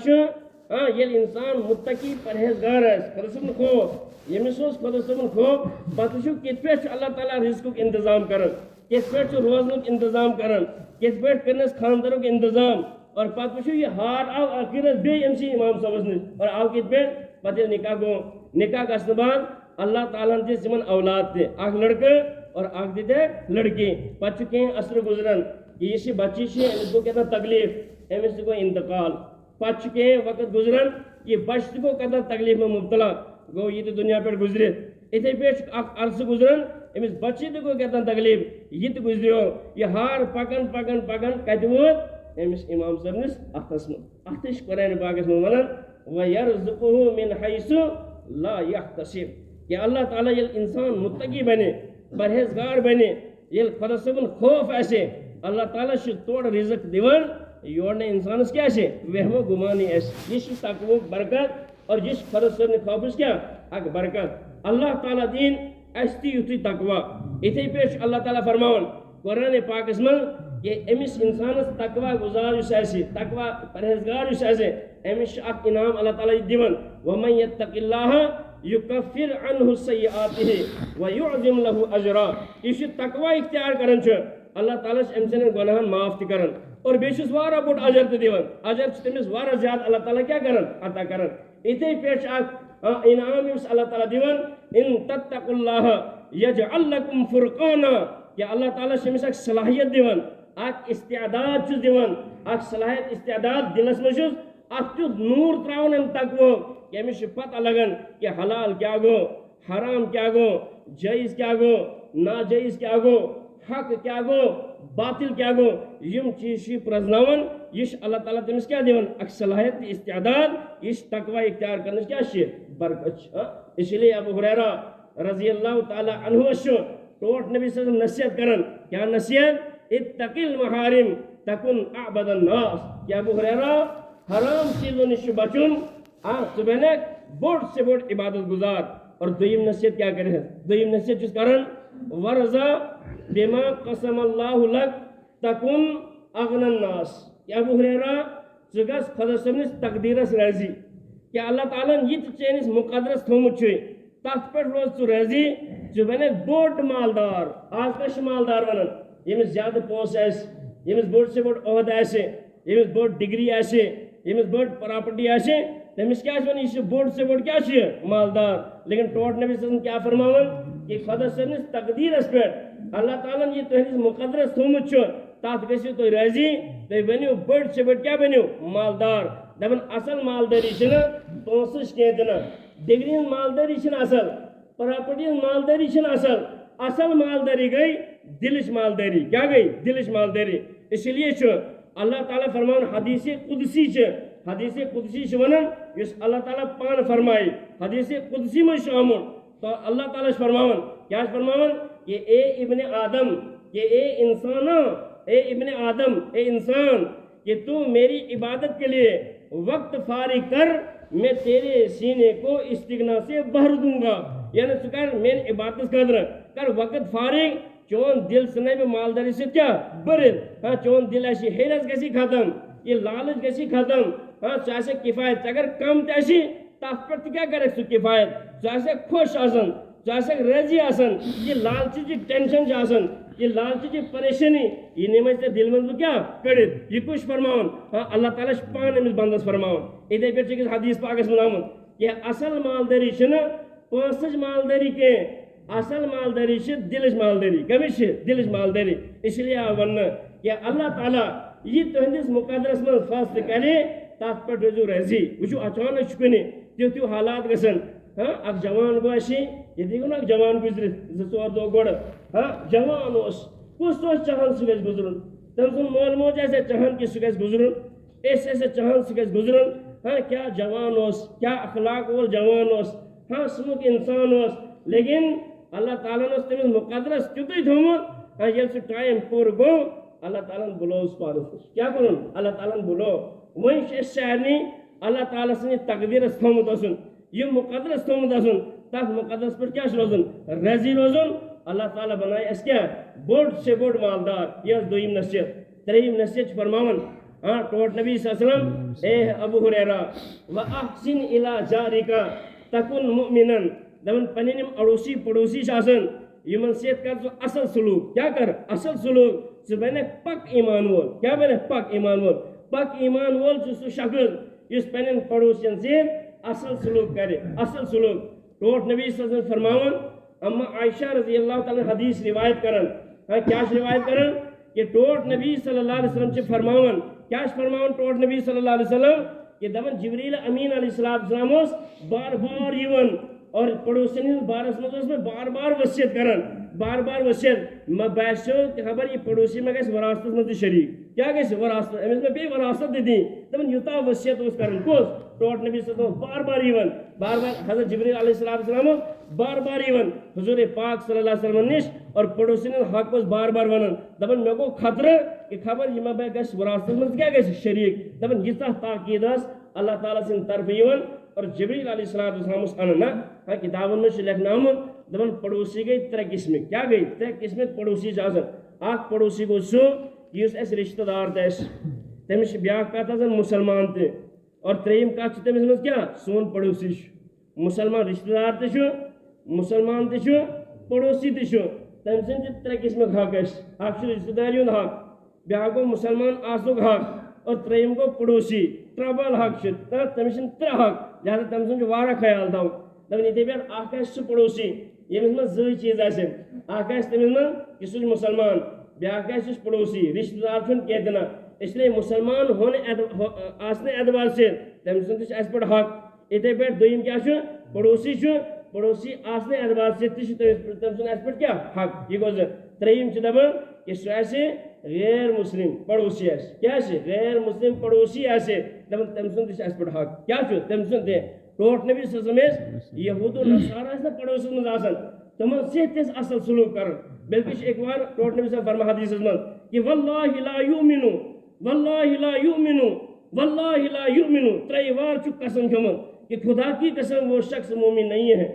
ہاں یل انسان متقی پرہیزگار خدا صبن خوف یمس خدا صبن خوف پتہ وچھو کت پہ اللہ تعالیٰ رزقک انتظام کران کت پہ روزنک انتظام کران کت پہ کرنس خاندرک انتظام اور پتہ وچھو یہ ہار آو آخرس بی امسی امام صاحب نش اور آو کت پہ پتہ نکاح گو نکاح گھن بعد اللہ تعالیٰ دس اولاد تہ اخ لڑکہ اور اخ دے لڑکی پتہ کہیں اثر گزران کہ یہ بچی امس گو کہتا تکلیف امس گو انتقال پتہ کہیں وقت گزران یہ بچہ گو کہتا تکلیف میں مبتلا گو یہ دنیا پہ گزرے اتھے پہ عرصہ گزران امس بچی تہ گو کہتا تکلیف یہ تہ گزریو یہ ہار پکان پکان پکان کت ووت امس امام صاحب نس اتھس من اتھ قرآن پاکس من ونان وَيَرْزُقُهُ مِنْ حَيْثُ لَا يَحْتَسِبُ کہ اللہ تعالیٰ یل انسان متقی بنے پرہیزگار بنے یل خدا صبن خوف آسے اللہ تعالیٰ توڑ رزق دیوان یور نے انسانس کیا سے وہم و گمانی ایسے یہ تقوی برکت اور جس خدا صبن خوفس کیا اک برکت اللہ تعالیٰ دین ایستی یوتی تقوی اتھے پیش اللہ تعالیٰ فرماؤن قرآن پاکس من کہ امس انسانس تقوی گزار اس ایسے تقوی پرہیزگار اس ایسے امس اک انعام اللہ تعالیٰ دیوان وَمَنْ يَتَّقِ اللَّهَ یکفر عنہ سیئاتہ ویعظم لہ اجرا یہ تقوی اختیار کرن اللہ تعالیٰ امسن گناہن معاف تہ کرن اور بیس وارہ بوڑ اجر تہ دیوان اجر تمس وارہ زیادہ اللہ تعالیٰ کیا کرن عطا کرن اتھے پیش اک انعام اس اللہ تعالیٰ دیوان ان تتقوا اللہ یجعل لکم فرقانا کہ اللہ تعالیٰ امس اک صلاحیت دیوان اک استعداد دیوان اک صلاحیت استعداد دلس مجھ ات نور تراؤن ام تقوی کہ امس پتہ لگن کہ حلال کیا گو، حرام کیا گو، جائز کیا گو، ناجائز کیا گو، حق کیا گو، باطل کیا گو. یم چیز پرزناون یہ اللہ تعالیٰ تمس کیا دیون اک صلاحیت استعداد یہ تقوی اختیار کرنس کیا برکت. اس لیے ابو ہریرہ رضی اللہ تعالی عنہ ٹوٹ نبی صلی اللہ علیہ وسلم نصیحت کرن. کیا نصیحت؟ اتق المحارم تکن اعبد الناس. کیا ابو ہریرہ حرام چیزوں نش بچن صبح بوڑ سے بوڑ عبادت گزار. اور دویم نصیحت کیا کرے؟ دویم نصیحت چیز کرن ورزا بما قسم اللہ لک تکن اغنى الناس. کیا ابو ہریرہ ژٕ گژھ خدا صٲبنِس تقدیرس راضی کہ اللہ تعالیٰ یہ چٲنِس مقدرس تھومُت چھُے تتھ پٮ۪ٹھ روز ژٕ راضی ژٕ بنکھ بوڑ مالدار. آز کیا چھِ مالدار ونان؟ ییٚمِس زیادٕ پونٛسہٕ آسہِ، ییٚمِس بوٚڑ سے بوٚڑ عہدٕ آسہِ، ییٚمِس بٔڑ ڈگری آسہِ، ییٚمِس بٔڑ پراپرٹی آسہِ، تٔمِس کیٛاہ چھِ ونان یہِ چھُ بوٚڑ سے بوٚڑ کیٛاہ چھُ مالدار. لیکن ٹوٹ نبی صلی اللہ علیہ وسلم کیا فرماون کہ خدا صٲبنِس تقدیرس پٮ۪ٹھ اللہ تعالیٰ یہ تُہنٛدِس مقدرس تھومُت چھُ تتھ گٔژھِو تُہۍ راضی، تُہۍ بٔنِو بٔڑ سے بٔڑ کیٛاہ بٔنِو مالدار. دپان اصل مالداری چھنہٕ پونٛسٕچ کینٛہہ تہِ نہٕ، ڈگری ہٕنٛز مالداری چھنہٕ اصل، پراپرٹی ہٕنٛز مالداری چھنہٕ اصل. اصل مالداری گئی دلچ مالداری. کیا گئی؟ دلچ مالداری. اس لیے چھُ اللہ تعالیٰ فرمان حدیث قدسی چھِ، حدیث قدسی چھِ ونان یُس اللہ تعالیٰ پانہٕ فرمایہِ حدیث قدسی منٛز چھُ آمُت. تو اللہ تعالیٰ چھُ فرماوان کیا چھُ فرماوان کہ اے ابن آدم، کہ اے انسان، اے ابن آدم، اے انسان، کہ تو میری عبادت کے لیے وقت فارغ کر، میں تیرے سینے کو استغنا سے بھر دوں گا. یعنی ژٕ کر میانہِ عبادت خٲطرٕ کر وقت فارغ، چون دل ژھٕنَے بہٕ مالداری سۭتۍ کیٛاہ بٔرِتھ. چون دل آسہِ ہیرس گژھی ختم، یہ لالچ گژھی ختم. ژٕ آسکھ کفایت، ژےٚ اگر کم تہِ آسی تتھ پٮ۪ٹھ تہِ کیٛاہ کرکھ ژٕ کفایت. ژٕ آسکھ خۄش آسان، ژٕ آسکھ راضی آسان. یہ لالچٕچ ٹینشن چھِ آسان، یہ لالچٕچ پریشانی یہ نِمے ژےٚ دل منٛز بہٕ کیٛاہ کٔڑِتھ. یہ کُس چھُ فرماوان؟ اللہ تعالیٰ چھُ پانہٕ أمِس بنٛدس فرماوان. یِتھے پٲٹھۍ چھُ أکِس حدیث پاکس منٛز آمُت کہ اصل مالداری چھنہٕ پونٛسٕچ مالداری کینٛہہ، اصل مالداری چھِ دلٕچ مالداری. کمِچ چھِ؟ دلٕچ مالداری. اس لیے آو وننہٕ کہ اللہ تعالیٰ یہ تہنٛدِس مقدرس منٛز فٲصلہٕ کرِ تتھ پٮ۪ٹھ روٗزِو راضی. وٕچھِو اچانک چھُ کُنہِ تیُتھ ہیوٗ حالات گژھان. اکھ جوان گوٚو اَسہِ ییٚتی گوٚو نہ اکھ جوان گُزرِتھ 2-4 دۄہ گۄڈٕ. جوان اوس، کُس اوس چاہان سُہ گژھِ گُزرُن؟ تٔمۍ سُنٛد مول موج آسہِ ہا چاہان کہ سُہ گژھِ گُزرُن، أسۍ ٲسۍ چاہان سُہ گژھِ گُزرُن. کیٛاہ جوان اوس، کیٛاہ اخلاق وول جوان اوس، سُمُک انسان اوس. لیکن اللہ تعالیٰ اوس تٔمِس مقدرس تیُتُے تھوٚمُت ییٚلہِ سُہ ٹایم پوٗرٕ گوٚو اللہ تعالیٰ ہن بُلووُس پانس نِش. کیٛاہ کوٚرُن؟ اللہ تعالیٰ ہن بُلوو. وۄنۍ چھُ أسۍ سارنٕے اللہ تعالیٰ سٕنٛدِس تقدیٖرس تھوٚمُت آسُن، یہِ مقدرس تھوٚمُت آسُن، تتھ مقدرس پٮ۪ٹھ کیٛاہ چھُ روزُن؟ راضی روزُن. اللہ تعالیٰ بنایہِ اَسہِ کیٛاہ بوٚڑ سے بوٚڑ مالدار. یہِ ٲس دوٚیِم نصیحت. ترٛیٚیِم نصیحت چھُ فرماوان ٹوٹ نبی صلی اللہ علیہ وسلم اے ابو ہریرہ وَأَحْسِنْ إِلَىٰ جَارِكَ تَكُن مُؤْمِنًا. دپان پنٕنۍ یِم اڑوسی پڑوسی چھِ آسان یِمن سۭتۍ کر ژٕ اصل سلوٗک. کیٛاہ کر؟ اصل سلوٗک. ژٕ بنکھ پک ایمان وول. کیٛاہ بنکھ؟ پک ایمان وول. پک ایمان وول چھُ سُہ شخص یُس پنٕنٮ۪ن پڑوسین سۭتۍ اصل سلوٗک کرِ، اصل سلوٗک. ٹوٹ نبی صلی اللہ علیہ وسلم فرماوان اما عائشہ رضی اللہ تعالیٰ حدیث روایت کران. کیا چھِ روایت کران کہ ٹوٹ نبی صلی اللہ علیہ وسلم چھِ فرماوان. کیا چھِ فرماوان ٹوٹ نبی صلی اللہ علیہ وسلم کہ دپان جبریل امین علیہ السلام اوس بار بار یِوان اور پڑوسین ہٕنٛدِس بارس منٛز اوس مےٚ بار بار ؤصیت کران، بار بار ؤصیت. مےٚ باسیٚو خبر یہِ پڑوسی مےٚ گژھِ وراثتس منٛز تہِ شریٖک. کیٛاہ گژھِ وراثت؟ أمِس مےٚ بیٚیہِ وراثت تہِ دِنۍ. دپان یوٗتاہ ؤصیت اوس کران. کُس؟ ٹوٹ نبی صلی اللہ علیہ وسلم بار بار یِوان، بار بار حضرت جبریل علیہ السلام اوس بار بار یِوان حضور پاک صلی اللہ علیہ وسلم نِش اور پڑوسین ہُنٛد حق اوس بار بار ونان. دپان مےٚ گوٚو خطرٕ کہ خبر یہِ مےٚ گژھِ وراثتس منٛز کیٛاہ گژھِ شریٖک. دپان ییٖژاہ تاکیٖد ٲس اللہ تعالیٰ سٕنٛدِ طرفہٕ یِوان. اور جبریل علیہ السلام اوس انان نا کتابن منٛز چھُ لیکھنہٕ آمُت دپان پڑوسی گٔے 3 قٕسمٕکۍ. کیٛاہ گٔے؟ 3 قٕسمٕکۍ پڑوسی چھِ آسان. اکھ پڑوسی گوٚو سُہ یُس اَسہِ رِشتہٕ دار تہِ آسہِ، تٔمِس چھِ بیٛاکھ کتھ آسان مُسلمان تہِ، اور ترٛیٚیِم کتھ چھِ تٔمِس منٛز کیٛاہ سون پڑوسی چھُ. مُسلمان رِشتہٕ دار تہِ چھُ، مُسلمان تہِ چھُ، پڑوسی تہِ چھُ. تٔمۍ سٕنٛدۍ چھِ 3 قٕسمٕکۍ حق اَسہِ. اکھ چھُ رِشتہٕ داری ہُنٛد حق، بیٛاکھ گوٚو مُسلمان آسنُک حق، اور ترٛیٚیِم گوٚو پڑوسی. ٹرٛبل حق چھُ. تٔمِس چھِنہٕ 3 حق، لہٰذا تٔمۍ سُنٛد چھُ واریاہ خیال تھاوُن. دپان یِتھے پٲٹھۍ اکھ آسہِ سُہ پڑوسی ییٚمِس منٛز 2 چیٖز آسن. اکھ آسہِ تٔمِس منٛز کہ سُہ چھُ مُسلمان، بیٛاکھ آسہِ سُہ چھُ پڑوسی، رِشتہٕ دار چھُنہٕ کینٛہہ تہِ نہٕ. اس لیے مسلمان ہونے آسنے اعتبار سے تم سن اس پہ حق اتھے پہ دویم کیا پڑوسی آسنے اعتبار سے تم سن اس پہ کیا حق یہ گوز تریم دپان کہ سہ غیر مسلم پڑوسی کیا غیر مسلم پڑوسی دپان تم سن اس پہ حق کیا تم سن تہ ٹوٹ نبی صلی اللہ علیہ وسلم یہود و نصارہ نا پڑوس من آسان تمن س اصل سلوک کر بلکہ ایک بار ٹوٹ نبی صلی اللہ علیہ وسلم فرما حدیث من کہ واللہ لا یؤمنو واللہ لا یؤمنو واللہ لا یؤمنو ترے وار چھ قسم کھمن کہ خدا کی قسم وہ شخص مومن نہیں ہے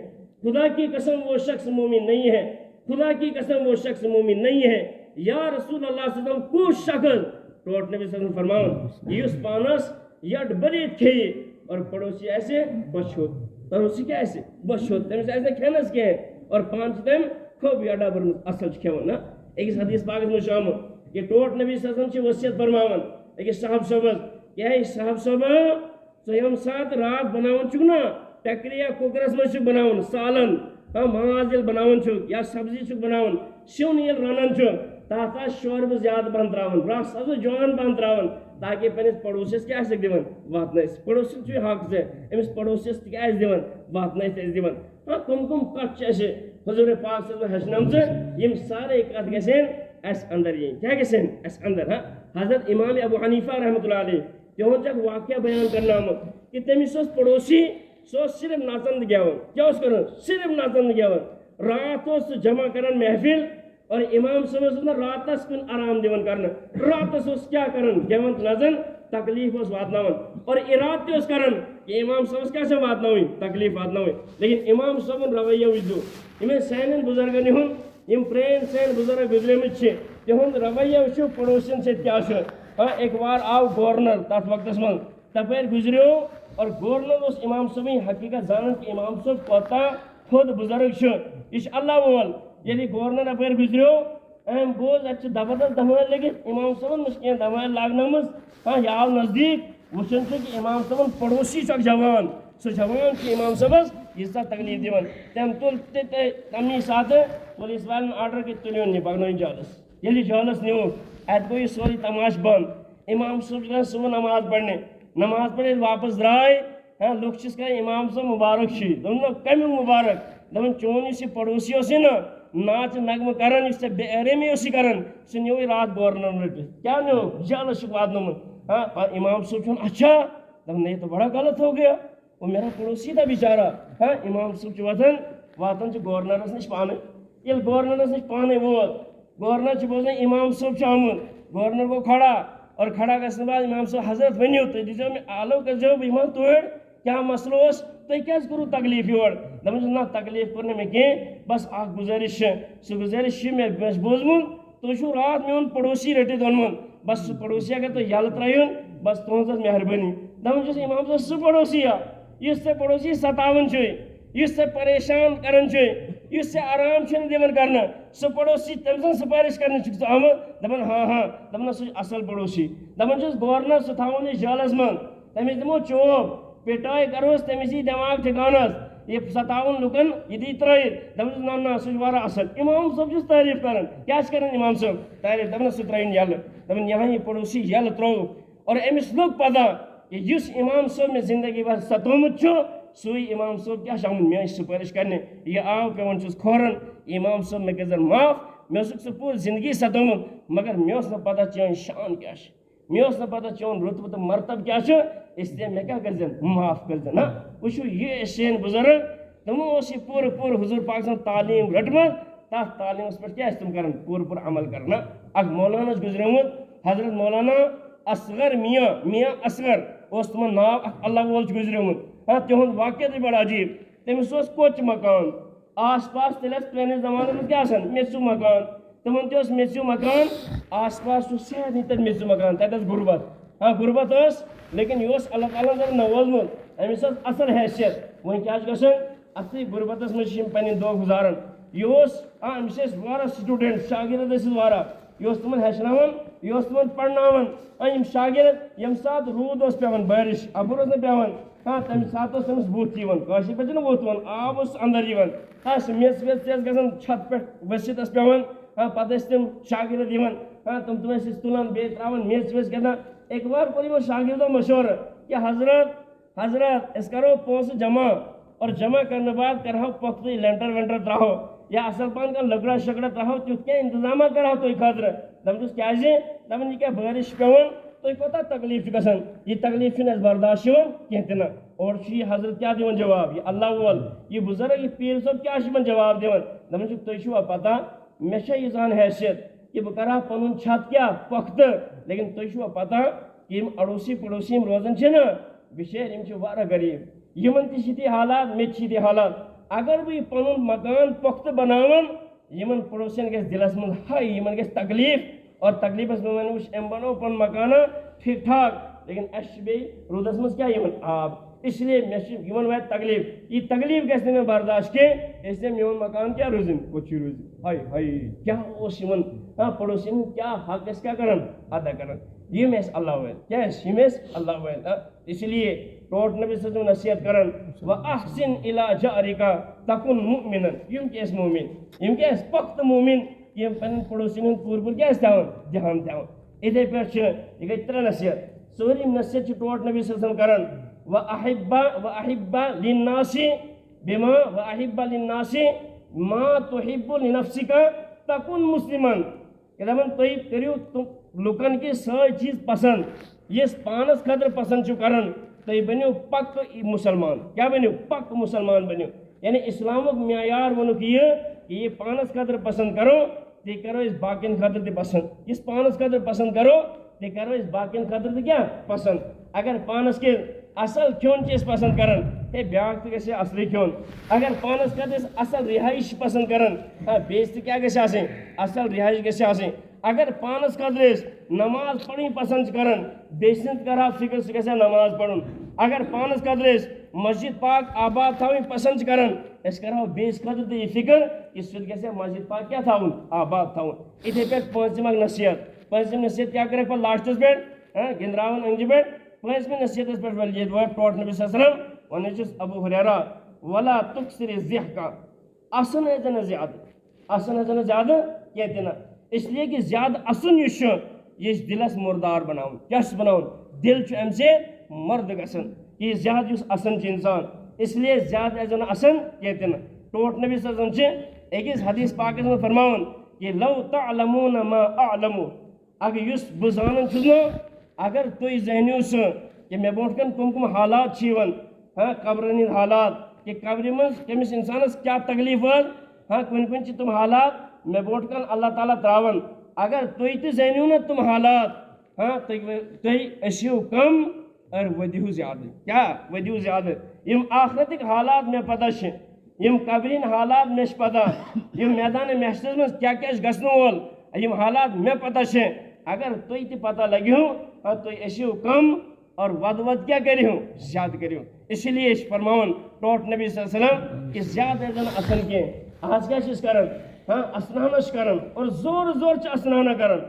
خدا کی قسم وہ شخص مومن نہیں ہے خدا کی قسم وہ شخص مومن نہیں ہے یا رسول اللہ صلی اللہ علیہ وسلم کو شخص ٹوٹ نبی صلی اللہ علیہ وسلم فرمان یس پانس یٹ بریت کھیے اور پڑوسی ایسے بچھوت پڑوسی کیا ایسے بچھوت تم ایسے کھینس کے اور پانچ تم خوب یاڈا برن اصل کھیون نا ایک حدیث پاک میں شامل کہ ٹوٹ نبی صلی اللہ علیہ وسلم وصیت فرماون ایک صاحب صبح کہ ہے صاحب صبح یم سات رات بناون چھ نا ٹکریا کوکرس مجھ بناون سالن ماز یل بناون چھ یا سبزی چھ بناون سیون یل رنان چھ تاتا شورب زیادہ بند تراون رس جوان بند تراون تاکہ پنس پڑوسس کیا دان واتنس پڑوس حق سے امس پڑوسس کیا دان واتنس دان ہاں کم کت حضور پاک صلی اللہ علیہ وسلم یم سارے کت گھن اس اندر یہ کیا گھن اس اندر ہاں حضرت امام ابو حنیفہ رحمۃ اللہ علیہ تہذ اک واقعہ بیان کرنا آمت کہ تمس پڑوسی سہ صرف ناچن گیون کیا کران صرف ناچن گیون رات جمع کران محفل اور امام صاحب راتس کن آرام دیون کرنا راتس کیا کران گیون نظن تکلیف واتناون اور اراد تہ کران کہ امام صاحب کیا واتناوین تکلیف واتناوین لیکن امام صاحب رویہ وچ ہمیں سین بزرگن ہند یم پرین سین بزرگ گزرمت تہد رویہ وچو پڑوسین ست کیا ایک بار آو گورنر تر وقت من تپر گزریو اور گورنر اس امام صاحب حقیقت زانن کہ امام صاحب کوتا خود بزرگ یہ اللہ وول یعنی گورنر اپر گزریو ام بوز اتھ زبردست دمائل لگت امام صاحب کی دمائل لاگنمز ہاں یہ آو نزدیک وچن کہ امام صاحب پڑوسی چھ جوان سہ جوان کہ امام صاحب یہ سا تکلیف دیون تم تل تمے سات پولیس والن آرڈر کہ تلیون یہ پکنوین جالس یلی جالس نیون ات گو یہ سوری تماش بند امام صاحب صبح نماز پڑھنے واپس درائے ہاں لوگ کہ امام صاحب مبارک کمی مبارک دپان چون اس پڑوسی اس نا ناچ نغمہ کران اس بے احرمی اس کران سہ نیو رات گورنر رٹت کیا نیو جالس واتنومت ہاں امام صاحب چون اچھا دپان یہ تو بڑا غلط ہو گیا وہ میرا پڑوسی تھا بیچارہ ہاں امام صاحب واتان گورنرس نش پانے یل گورنرس نش پانے ووت گورنر بوزان امام صاحب آمت گورنر گو کھڑا اور کھڑا گھنے بعد امام صاحب حضرت ونیو تھی دیو میں آلو کرو بہ یمہ توڑ کیا مسئلہ اس تھی کیا کرو تکلیف یور دپان نا تکلیف کور مے کی بس اخ گزارش سہ گزارش مے بوزمت تھی رات میون پڑوسی رٹت اونمت بس سہ پڑوسی اگر تھی یل ترائیون بس تہذ مہربانی دپان امام صاحب سہ پڑوسی اس سے پڑوسی ستاون اس سے پریشان کران اس سے آرام دن کرنا سہ پڑوسی تم سن سفارش کرنے آمد دپان ہاں ہاں دپان سہ اصل پڑوسی دپان گورنر سہ تھاون جالس من تمس دمو چوب پٹائی کروس تمس یہ دماغ ٹھکانس یہ ستاون لکن یہ دی ترائیت دپان نا نا سہ واریاہ اصل امام صاحب تعریف کران کیا کران امام صاحب تعریف دپان سہ ترائن یل دپان یہاں یہ پڑوسی یل ترو اور امس لوگ پتہ کہ اس امام صاحب میں زندگی بھر ستومت سوئی امام صاحب کیا آمت مے سفارش کرنے یہ آو پیون کھورن امام صاحب مے کر معاف مے سہ پور زندگی ستومت مگر مے نا پتہ چون شان کیا مے نا پتہ چون رتبہ تو مرتب کیا اس لیے مے کیا کر معاف کر نا وچو یہ سین بزرگ تمو یہ پور حضور پاک سن تعلیم رٹمت تر تعلیمس پہ کیا تم کر پور عمل کرنا اک مولانا گزریمت حضرت مولانا اصغر میاں اصغر اس تمہن ناو اللہ وول گزریمت ہاں تہد واقعہ تھی بڑا عجیب تمس کوچ مکان آس پاس تیل پرانس زمانہ میں کیا میژو مکان تمن تہ میژو مکان آس پاس صحت نہیں تک میژو مکان تک غربت ہاں غربت لیکن یہ اللہ تعالیٰ سر نوازمت امس اصل حیثیت ون کیا گھن اتھی غربتس مجھ پہ دہ گزاران یہ امس واریاہ سٹوڈنٹ شاگرد واریاہ یہ تمن ہچنان یہ تمن پڑھناون یم شاگرد یم سات رود پیوان بارش ابر پیوان ہاں تمہ سات تمس بت پہ نا ووت آب اندر ہاں سہ میژ ویژ گھن چھت پہ ؤسِتھ پیوان ہاں پتہ تم شاگرد ہاں تم ٲسۍ تُلان بیٚیہِ ترٛاوان میٚژ ویٚژ کیٛاہ ایک بار کوٚر یِمو شاگردو مشورٕ کہ حضرت أسۍ کَرو پونٛسہٕ جمع اور جمع کرنے بعد کرہو پۄختہٕ لینٹر وینٹر ترٛاوو یا اصل پہن کانٛہہ لٔکرا شکرا ترٛاوو تیُتھ کینٛہہ انتظامہ کرہو تُہۍ خٲطرٕ دپان کیٛازِ دپان یہِ کیٛاہ بٲرِش چھِ پیٚوان تُہۍ کوٗتاہ تکلیٖف چھُ گژھان یہِ تکلیٖف چھُنہٕ اَسہِ برداشت یِوان کینٛہہ تہِ نہٕ اور چھُ یہِ حضرت کیٛاہ دِوان جواب یہِ اللہ وول یہِ بُزرگ یہِ پیٖر صٲب کیٛاہ چھُ یِمن جواب دِوان دپان چھُکھ تُہۍ چھُوا پتہ مےٚ چھا ییٖژہن حیثیت کہ بہٕ کرٕ ہا پنُن چھت کیٛاہ پۄختہٕ لیکن تُہۍ چھُوا پتہ کہ یِم اڑوسی پڑوسی یِم روزان چھِ نا بِچٲرۍ یِم چھِ واریاہ غریٖب یِمن تہِ چھِ یِتھی حالات مےٚ تہِ چھِ یِتھی حالات اگر بہٕ یہِ پنُن مکان پۄختہٕ بناون یِمن پڑوسین گژھِ دِلس منٛز ہاے یِمن گژھِ تکلیٖف اور تکلیٖفس منٛز وۄنۍ وٕچھ أمۍ بنوو پنُن مکانہ ٹھیٖک ٹھاک لیکن اَسہِ چھُ بیٚیہِ روٗدس منٛز کیٛاہ یِوان آب اس لیے مےٚ چھُ یِمن واتہِ تکلیٖف یہِ تکلیٖف گژھِ نہٕ مےٚ برداشت کینٛہہ اس لیے میون مکان کیٛاہ روزِن کوٚت روزِ ہاے ہاے کیٛاہ اوس یِمن پڑوسین ہُنٛد کیٛاہ حق ٲسۍ کیٛاہ کران ادا کران یِم ٲسۍ اللہ وٲلۍ کیٛاہ ٲسۍ یِم ٲسۍ اللہ وٲلۍ اسی لیے ٹوٹھ نبی صلی اللہ علیہ وسلم نصیحت کران وَأَحْسِنْ إِلَىٰ جَارِكَ تَكُن مُؤْمِنًا یِم کیٛاہ ٲسۍ مومِن یِم کیٛاہ ٲسۍ پۄختہٕ مومِن یِم پنٕنٮ۪ن پڑوسین ہُنٛد پوٗرٕ پوٗرٕ کیٛاہ ٲسۍ تھاوان دھیان تھاوان یِتھے پٲٹھۍ چھِ یہِ گٔے 3 نصیحت ژوٗرِم نصیحت چھِ ٹوٹھ نبی صلی اللہ علیہ وسلم کران وَأَحِبَّ لِلنَّاسِ بِمَا وَأَحِبَّ لِلنَّاسِ مَا تُحِبُّ لِنَفْسِكَ تَكُن مُسلِمًا کہ دپان تُہۍ کٔرِو لُکن کہِ سٲری چیٖز پسنٛد یُس پانس خٲطرٕ پسنٛد چھُو کران تُہۍ بٔنِو پکہٕ مُسلمان کیٛاہ بٔنِو پکہٕ مُسلمان بٔنِو یعنی اسلامُک معیار ووٚنُکھ یہِ کہ یہِ پانس خٲطرٕ پسنٛد کرو تیٚلہِ کرو أسۍ باقین خٲطرٕ تہِ پسنٛد یُس پانس خٲطرٕ پسنٛد کرو تیٚلہِ کرو أسۍ باقین خٲطرٕ تہِ کیٛاہ پسنٛد اگر پانس کہِ اصل کھیوٚن چھِ أسۍ پسنٛد کران ہے بیٛاکھ تہِ گژھِ اصلٕے کھیوٚن اگر پانس خٲطرٕ أسۍ اصل رِہٲیِش چھِ پسنٛد کران بیٚیِس تہِ کیٛاہ گژھِ آسٕنۍ اصل رِہٲیِش گژھِ آسٕنۍ اگر پانس خٲطرٕ أسۍ نماز پرٕنۍ پسنٛد چھِ کران بیٚیہِ سٕنٛز کرہا فِکر سُہ گژھِ ہا نماز پرُن اگر پانس خٲطرٕ أسۍ مسجد پاک آباد تھاوٕنۍ پسنٛد چھِ کران أسۍ کرہو بیٚیِس خٲطرٕ تہِ یہِ فِکر کہ سُہ تہِ گژھِ ہا مسجد پاک کیٛاہ تھاوُن آباد تھاوُن یِتھے پٲٹھۍ پٲنٛژِم اکھ نصیحت پٲنٛژِم نصیحت کیٛاہ کَرکھ پتہٕ لاسٹس پٮ۪ٹھ گِنٛدراوان أنٛجہِ پٮ۪ٹھ پٲنٛژمہِ نصیحتس پٮ۪ٹھ ؤلۍ ییٚتہِ وٲتۍ ٹوٹھ نبی صلی اللہ علیہ وسلم وَنان چھُس ابوٗ ہُریرہ وَلا تُکثِر الضحکَ اَسُن ٲسۍزِ نہٕ زیادٕ اَسُن ٲسۍزِ نہٕ زیادٕ کینٛہہ تہِ نہٕ اس لیے کہ زیادٕ اَسُن یُس چھُ یہِ چھُ دِلس مُردار بناوُن کیٛاہ چھُس بناوُن دِل چھُ اَمہِ سۭتۍ مُردٕ گژھان یہِ زیادٕ یُس اَسان چھُ اِنسان اس لیے زیادٕ ٲسۍزیو نہٕ اَسان کینٛہہ تہِ نہٕ ٹوٹھ نبی صلی اللہ علیہ وسلم چھِ أکِس حدیٖث پاکس منٛز فرماوان کہ لو تعلموٗنَ ما اعلمُ اگر یُس بہٕ زانان چھُس نا اگر تُہۍ زٲنِو سُہ کہ مےٚ برونٛٹھ کَنہِ کٕم کٕم حالات چھِ یِوان قبرن ہٕنٛدۍ حالات کہ قبرِ منٛز کٔمِس اِنسانس کیٛاہ تکلیٖف ٲس کُنہِ کُنہِ چھِ تِم حالات مےٚ برونٛٹھ کَنہِ اللہ تعالیٰ ترٛاوان اگر تُہۍ تہِ زٲنِو نا تِم حالات تُہۍ ٲسِو کم اور ؤدِو زیادٕ کیٛاہ ؤدِو زیادٕ یِم آخرتٕکۍ حالات مےٚ پتہ چھِ یِم قبرِ ہٕنٛدۍ حالات مےٚ چھِ پتہ یِم میدانِ محشرس منٛز کیٛاہ کیٛاہ چھُ گژھنہٕ وول یِم حالات مےٚ پتہ چھِ اگر تُہۍ تہِ پتہ لگِہو تُہۍ ٲسِو کم اور ود کیٛاہ کٔرِو زیادٕ کٔرِو اسی لیے چھِ فرماوان ٹوٹھ نبی صلی اللہ علیہ وسلم کہ زیادٕ ٲسۍ زن اَسان کینٛہہ آز کیٛاہ چھِ أسۍ کران اسنانہ چھِ کران اور زورٕ زورٕ چھِ اسنانہ کران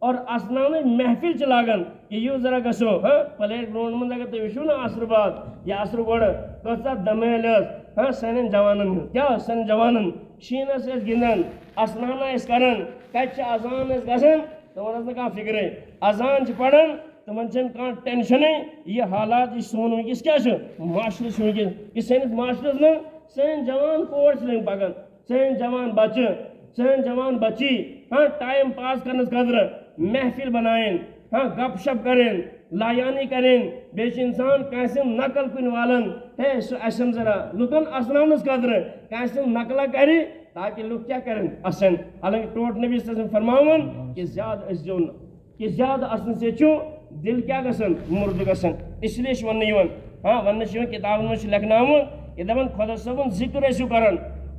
اور اسنانٕچ محفل چھِ لاگان کہ یِیِو ذرا گژھو پلیٹ برونٛٹھ منٛز اگر تُہۍ وٕچھِو نا عصرٕ بعد یا عصرٕ گۄڈٕ کۭژاہ دَمٲلۍ ٲس سانٮ۪ن جوانن ہٕنٛز کیٛاہ ٲس سانٮ۪ن جوانن شیٖنس ٲسۍ گِنٛدان اسنانہ ٲسۍ کران کتہِ چھِ اذان ٲسۍ گژھان تِمن ٲس نہٕ کانٛہہ فِکرے اذان چھِ پران تِمن چھنہٕ کانٛہہ ٹینشنٕے یہِ حالات یہِ سون وٕنکیٚس کیٛاہ چھُ معاشرٕ چھُ وٕنکیٚس یہِ سٲنِس معاشرس منٛز سٲنۍ جوان کور چھِ وۄنۍ پکان سٲنۍ جوان بچہٕ سٲنۍ جوان بچی ٹایم پاس کرنس خٲطرٕ محفل بناوٕنۍ گپ شپ کرٕنۍ لایانی کرٕنۍ بیٚیہِ چھُ اِنسان کٲنٛسہِ ہُنٛد نقل کُنہِ والان ہے سُہ اَسن ذرا لُکن اسناونس خٲطرٕ کٲنٛسہِ ہُنٛد نقلہ کرِ تاکہِ لُکھ کیٛاہ کرن اسن حالانکہِ ٹوٹھ نبی صلی اللہ علیہ وسلم فرماوان کہ زیادٕ ٲسۍزیو نہٕ کہ زیادٕ اسنہٕ سۭتۍ چھُ دِل کیٛاہ گژھان مُردٕ گژھان اس لیے چھُ وننہٕ یِوان وننہٕ چھُ یِوان کِتابن منٛز چھُ لیکھناوُن یہِ دپان خۄدا صٲبُن ذِکر ٲسِو کران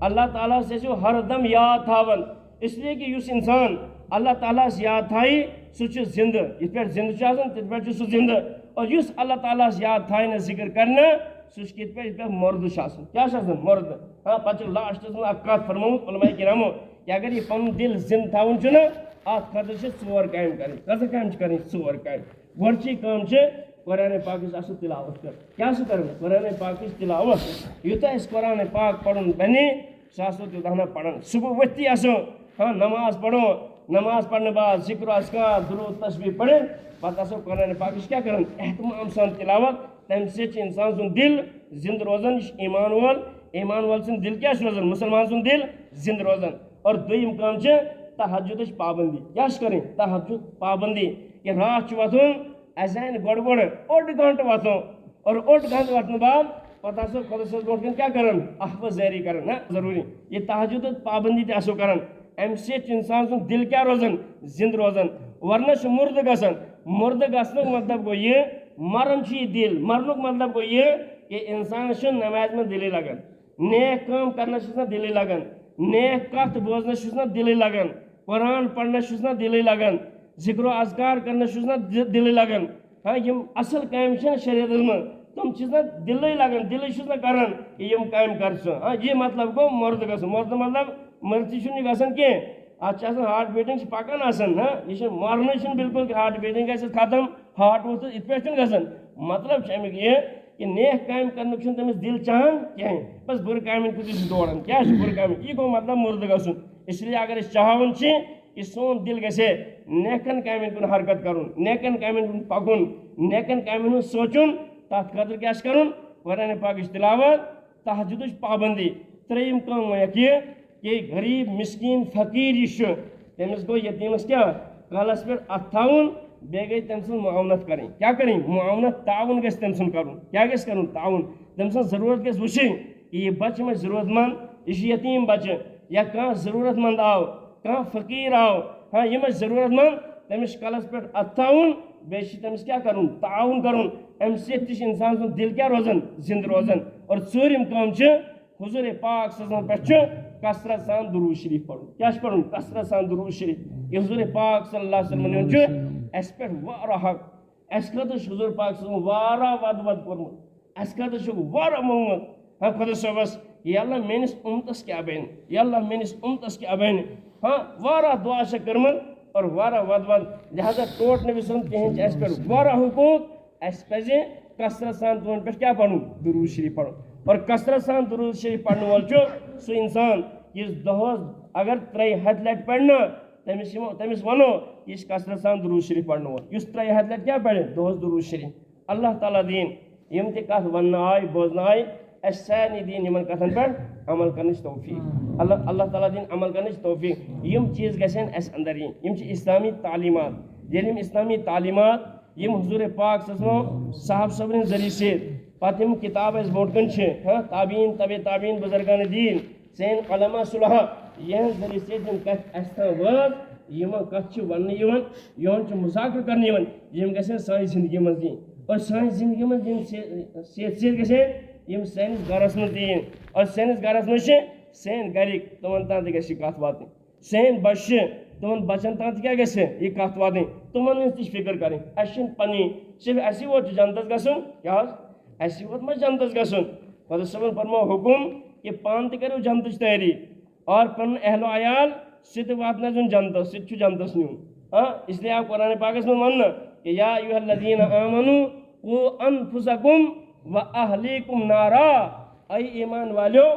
اللہ تعالیٰ ہس ٲسِو ہر دم یاد تھاوان اس لیے کہ یُس اِنسان اللہ تعالیٰ ہس یاد تھایہِ سُہ چھُ زِندٕ یِتھ پٲٹھۍ زِندٕ چھُ آسان تِتھ پٲٹھۍ چھُ سُہ زِندٕ اور یُس اللہ تعالیٰ ہس یاد تھایہِ نہٕ ذِکر کرنہٕ سُہ چھُ کِتھ پٲٹھۍ یِتھ پٲٹھۍ مُردٕ چھُ آسان کیٛاہ چھُ آسان مُردٕ پتہٕ چھُ لاسٹس منٛز اکھ کتھ فرمٲومٕژ علماء کرامو کہ اگر یہِ پنُن دِل زِندٕ تھاوُن چھُنہ اتھ خٲطرٕ چھِ 4 کامہِ کرٕنۍ کۭژاہ کامہِ چھِ کرٕنۍ 4 کامہِ گۄڈٕچی کٲم چھِ قرآنِ پاکٕچ اصل تِلاوت کرٕنۍ کیٛاہ چھُ کرُن قرآنِ پاکٕچ تِلاوت یوٗتاہ أسۍ قرآنِ پاک پرُن بنہِ سُہ آسو تیوٗتاہ ہنا پران صبح ؤتھتٕے آسو نماز پرو نماز پڑھنے بعد ذکر و اذکار درود تسبیح پڑھیں پتہ آسو قرآن پاکش کیا کرن احتمام سان تلاوت تمہ سۭتۍ انسان سُنٛد دل زندہ روزان یہ ایمان وول سُنٛد دل کیا روزان مسلمان سُنٛد دل زندہ روزان اور دوٚیِم کٲم چھِ تہجدٕچ پابندی کیا کریں تہجد پابندی کہ رات وتھُن اذان گۄڈٕ اوٚڑ گھنٹہٕ وتھُن اور اوٚڑ گھنٹہٕ وتھنہٕ بعد پتہ آسو خۄدا صٲبس برونٛٹھ کَنۍ کیا کران احوٕ زٲری کران نا ضروٗری یہ تہجد پابندی تہِ آسو کران امہِ سۭتۍ چھُ انسان سُنٛد دل کیا روزان زندہ روزان ورنہ چھُ مُردٕ گژھان مُردٕ گژھنُک مطلب گوٚو یہِ مرن چھُ یہِ دل مرنُک مطلب گوٚو یہِ کہ انسانس چھُنہٕ نمازِ منٛز دِلٕے لگان نیک کٲم کرنس چھُس نہٕ دِلٕے لگان نیک کتھ بوزنس چھُس نہٕ دِلٕے لگان قرآن پرنس چھُس نہٕ دِلٕے لگان ذکر و اذکار کرنس چھُس نہٕ دِلٕے لگان ہاں یم اصل کامہِ چھِ نہ شریعتس منٛز تم چھِس نہٕ دِلٕے لگان دِلٕے چھُس نہٕ کران کہ یم کامہِ کر ژٕ ہاں یہ مطلب گوٚو مُردٕ گژھُن مُردٕ مطلب مرژی چھُنہٕ یہِ گژھان کینٛہہ اتھ چھِ آسان ہارٹ بیٖٹنگ چھِ پکان آسان نا یہ چھِ مرنٕے چھُنہٕ بالکل کہ ہارٹ بیٖٹنگ گژھِ ختم ہارٹ ووٚتھ یِتھ پٲٹھۍ چھُنہٕ گژھان مطلب چھُ امیُک یہِ کہ نیک کامہِ کرنُک چھُنہٕ تٔمِس دل چاہان کِہیٖنۍ بس بُرٕ کامٮ۪ن خٲطرٕ چھُ دوران کیٛاہ چھُ بُرٕ کامہِ یہِ گوٚو مطلب مُردٕ گژھُن اس لیے اگر أسۍ چاہوان چھِ کہ سون دل گژھِ نیکن کامٮ۪ن کُن حرکت کرُن نیکن کامٮ۪ن کُن پکُن نیکن کامٮ۪ن ہُنٛد سونٛچُن تتھ خٲطرٕ کیٛاہ چھُ کرُن قرآن پاکٕچ تلاوت تہجدٕچ پابندی ترٛیٚیِم کٲم ؤنِکھ یہِ کہ غریٖب مسکیٖن فقیٖر یُس چھُ تٔمِس گوٚو یتیٖمس کیٛاہ کالس پٮ۪ٹھ اتھٕ تھاوُن بیٚیہِ گٔے تٔمۍ سٕنٛز معاونت کرٕنۍ کیٛاہ کرٕنۍ معاونت تعاوُن گژھِ تٔمۍ سُنٛد کرُن کیٛاہ گژھِ کرُن تعاوُن تٔمۍ سٕنٛز ضروٗرت گژھِ وٕچھِنۍ کہ یہِ بچہِ ما چھُ ضروٗرت منٛد یہِ چھُ یتیٖم بچہِ یا کانٛہہ ضروٗرت منٛد آو کانٛہہ فقیٖر آو ہاں یہِ ما چھُ ضروٗرت منٛد تٔمِس چھُ کلس پٮ۪ٹھ اتھٕ تھاوُن بیٚیہِ چھُ تٔمِس کیٛاہ کرُن تعاوُن کرُن امہِ سۭتۍ تہِ چھُ انسان سُنٛد دل کیٛاہ روزان زندٕ روزان اور ژوٗرِم کٲم چھِ حضوٗرِ پاک صلی اللہ علیہ وسلم پٮ۪ٹھ چھُ کثرت سان درود شریف پڑھُن کیٛاہ چھُ پڑھُن کثرت سان درود شریف یہِ حضوٗرِ پاک صلی اللہ علیہ وسلم چھُ اَسہِ پٮ۪ٹھ واریاہ حق اَسہِ خٲطرٕ چھُ حضوٗر پاک صلی اللہ علیہ وسلم واریاہ وَدٕ کوٚرمُت اَسہِ خٲطرٕ چھُ واریاہ موٚنگمُت ہاں خۄدا صٲبس یا اللہ میٲنِس اُمتس کیٛاہ بنہِ یا اللہ میٲنِس اُمتس کیٛاہ بنہِ ہاں واریاہ دعا چھےٚ کٔرمٕژ اور واریاہ وَدٕ لہٰذا ٹوٹ نہٕ وِسُن کِہیٖنۍ چھِ اَسہِ پٮ۪ٹھ واریاہ حقوٗق اَسہِ پَزِ کثرت سان تِمن پٮ۪ٹھ کیٛاہ پَرُن درود شریف پَرُن اور کثرت سان درود شریف پَرن وول چھُ سُہ اِنسان یُس دۄہس اگر 3 لٹہِ پَرِ نہ تٔمِس وَنو یہِ چھُ کثرت سان درود شریف پَرن وول یُس 3 لٹہِ کیٛاہ پَرِ دۄہس درود شریف اللہ تعالیٰ دِیِن یِم تہِ کَتھ وَننہٕ آیہِ بوزنہٕ آیہِ اَسہِ سارنٕے دِیِن یِمن کَتھن پٮ۪ٹھ عمل کرنٕچ توفیٖق اللہ تعالیٰ دِیِن عمل کرنٕچ توفیٖق یِم چیٖز گژھن اَسہِ اَندر یِنۍ یِم چھِ اِسلامی تعلیٖمات ییٚلہِ یِم اِسلامی تعلیٖمات یِم حضوٗرِ پاک صلی اللہ علیہ وسلم صاحب صٲبنہِ ذٔریعہٕ سۭتۍ پتہٕ یِم کِتاب اَسہِ برونٛٹھ کَنۍ چھِ ہاں تابعیٖن تبے تابعیٖن بُزرگانِ دیٖن سٲنۍ علما صُلحا یِہنٛدِ ذٔریعہٕ سۭتۍ یِم کَتھِ اَسہِ تام وٲژ یِمن کَتھٕ چھِ وَننہٕ یِوان چھُ مُذاکرٕ کرنہٕ یِوان یِم گژھن سانہِ زندگی منٛز یِنۍ اور سانہِ زندگی منٛز یِم سۭتۍ سۭتۍ گژھن یِم سٲنِس گرس منٛز تہِ یِنۍ اور سٲنِس گرس منٛز چھِ سٲنۍ گرِکۍ تِمن تام تہِ گژھِ یہِ کَتھ واتٕنۍ سٲنۍ بچہِ چھِ تِمن بچن تام تہِ کیٛاہ گژھِ یہِ کَتھ واتٕنۍ تِمن ہٕنٛز تہِ چھِ فِکر کَرٕنۍ اَسہِ چھِنہٕ پنٕنۍ صرف اَسہِ یوت چھُ جنتس گژھُن کیٛاہ حظ اَسہِ یوت ما جنتس گژھُن خۄدا صٲبن فرموو حُکُم کہ پانہٕ تہِ کٔرِو جنتٕچ تیٲری اور پنُن اہلو عیال سُہ تہِ واتنٲیزُن جنتس سُہ تہِ چھُ جنتس نیُن ہاں اس لیے آو قرآن پاکس منٛز وَننہٕ کہ یا ایُہا الذیٖنَ آمنوٗ قوٗ انفُسَکُم و اہلیٖکُم نارا اے ایمان والیو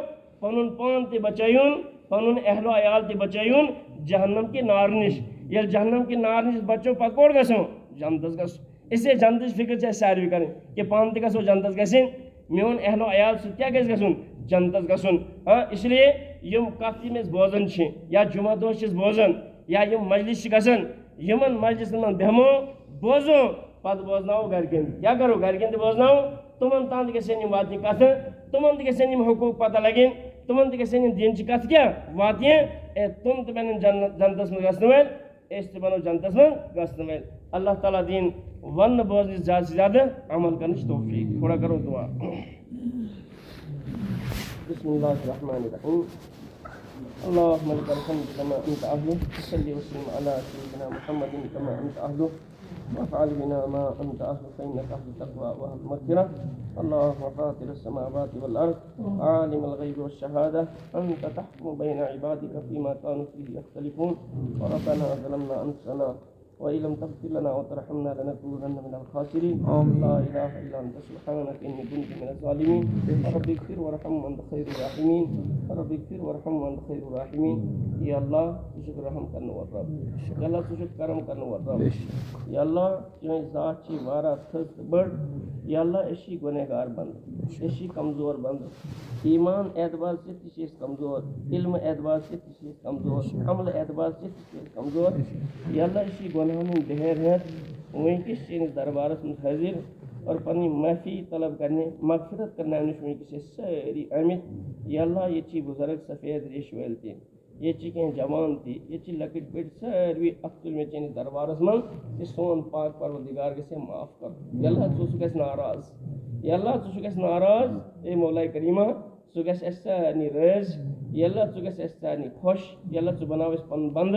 پنُن پان تہِ بچٲیُن پنُن اہلو عیال تہِ بچٲیُن جہنم کہِ نارٕ نِش ییٚلہِ جہنم کہِ نارٕ نِش بچو پتہٕ کوٚت گژھو جنتس گژھو اس لیے جنتٕچ فِکر چھِ اَسہِ ساروٕے کَرٕنۍ کہ پانہٕ تہِ گژھو جنتس گژھٕنۍ میون اہلو عیال سُہ تہِ کیٛاہ گژھِ گژھُن جنتس گژھُن ہاں اس لیے یِم کَتھٕ یِم أسۍ بوزان چھِ یا جُمعہ دۄہ چھِ أسۍ بوزان یا یِم مجلس چھِ گژھان یِمن مجلسن منٛز بیٚہمو بوزو پتہٕ بوزناوو گرِکٮ۪ن تہِ کیٛاہ کرو گرِکٮ۪ن تہِ بوزناوو تِمن تام تہِ گژھن یِم واتنہِ کَتھٕ تِمن تہِ گژھن یِم حقوٗق پتہ لگٕنۍ تِمن تہِ گژھن یِم دیٖنچہِ کَتھٕ کیٛاہ واتنہِ تِم تہِ بنن جنتس منٛز گژھنہٕ وٲلۍ أسۍ تہِ بنو جنتس منٛز گژھنہٕ وٲلۍ اللہ تعالیٰ دِیِن وننہٕ بوزنٕچ زیادٕ سے زیادٕ عمل کرنٕچ توفیٖق تھوڑا کرو دعا بسم اللہ الرحمن الرحیم اللهم لك الحمد كما انت اهله وصل وسلم على سيدنا محمد كما انت اهله وافعل بنا ما انت اهله فانك اهل التقوى واهل المغفره اللهم فاطر السماوات والارض عالم الغيب والشهاده انت تحكم بين عبادك فيما كانوا فيه يختلفون وربنا ظلمنا انفسنا وإن لم تغفر لنا وترحمنا لنكونن من الخاسرين. لا إله إلا أنت سبحانك إني كنت من الظالمين. رب اغفر وارحم وأنت خير الراحمين. رب اغفر وارحم وأنت خير الراحمين. یا اللہ تو شکر رحم کرنے ور رب. یا اللہ تو شکر کرم کرنے ور رب. یا اللہ چون ذات چی وارا تھز بڑ. یا اللہ اشی گنہگار بند، اشی کمزور بند. ایمان اعتبار سے تیس کمزور، علم اعتبار سے تیس کمزور، عمل اعتبار سے تیس کمزور. یا اللہ اشی گناہوں میں بہر ہے ونکس چینس دربارس میں حاضر اور پنی معافی طلب کرنے مغفرت کرنے ونکس ساری آمت. یا اللہ یہ چی بزرگ سفید ریش ویل تھی، یہ چی کہیں جوان تھی، یہ چی لکٹ بٹ ساروی اختل میں چینس دربارس من کہ سون پاک پروردگار کے سے معاف کر. یا اللہ تو سکس ناراض، یا اللہ تو سکس ناراض اے مولا کریمہ سکس سارنی رز. یا اللہ تو گس سارنی خوش. یا اللہ تو بناو اس پن بند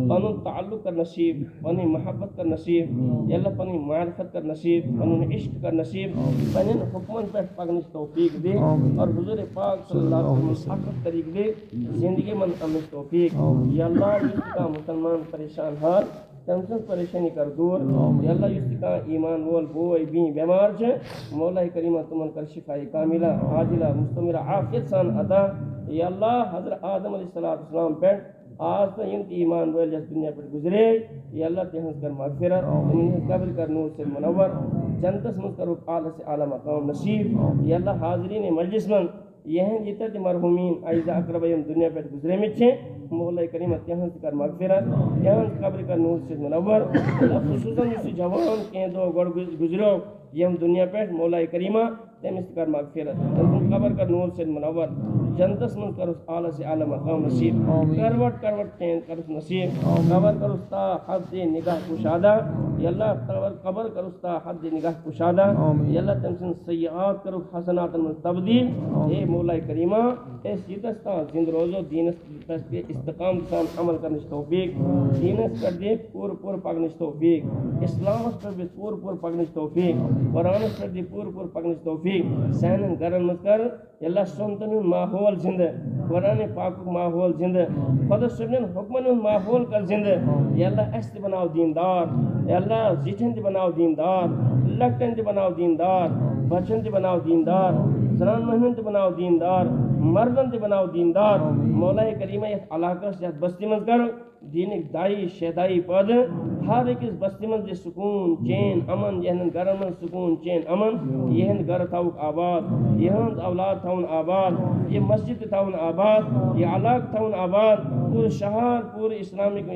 پن تعلق کر نصیب، پنی محبت کر نصیب. یا اللہ پنی معرفت کر نصیب، پن عشق کر نصیب، پنن حکمن پہ پکنچ توفیق دے اور حضور پاک صلی اللہ علیہ وسلم حق طریق دے زندگی من امن توفیق. یا اللہ اس کا مسلمان پریشان حال تمسن پریشانی کر دور. یا اللہ اس کا ایمان وول بوئی بھی بیمار چھے مولا کریمہ تمن کر شفائی کاملہ عاجلہ مستمرہ عافیت سان عطا. یا اللہ حضرت آدم علیہ السلام پہ آج تو ان کی ایمان ویل جس دنیا پر گزرے. یا اللہ تہنس کر مغفرت، انہیں قبر کر نور سے منور، جنتس مز کرو اعلی سے اعلی مقام نصیب. یا اللہ حاضرین مجلس من یہن جتر مرحومین ایزا اقربیم دنیا پر گزرے میں چھے مولا کریم تہنس کر مغفرت، تہنس قبر کر نور سے منور. خصوصاً اس جوان کے دو گڑ گزرو یم دنیا پر مولا کریمہ تمس کر مغفرت، قبر کر نور سے منور، جنتس من کرس اعلی سے اعلی مقام نصیب. کروٹ کروٹ چین کرس نصیب، قبر کرس تا حد نگاہ کشادہ. یا اللہ قبر کرس تا حد نگاہ کشادہ. یا اللہ تمسن سیئات کرو حسنات من تبدیل. اے مولا کریمہ اس جتستا زند روزو دینس پہ استقام سان عمل کرنش توفیق، دینس کر دے پور پور پاکنش توفیق، اسلام پر بھی پور پور پاکنش توفیق، قرآن پر بھی پور پور پاکنش توفیق. سینن گرن مز کر. یا اللہ سنتن ماحول زند، قرآن پاک ماحول زند، خدا سبن حکمن ماحول کر زند. یا اللہ اس بناو دیندار. یا اللہ زیٹھن بناو دیندار، لکٹن بناو دیندار، بچن بناو دیندار، زنان مہمن بناو دیندار، مردن بناو دیندار. مولا کریمہ یہ علاقہ سے بستی مز کر دین دائی شہدائی پد ہر ایک بستی من دے سکون چین امن. یہن گھر من سکون چین امن، یہن گھر تھاوک آباد، یہن اولاد تھاون آباد، یہ مسجد تھاون آباد، یہ علاق تھاون آباد، پور شہر پور اسلامک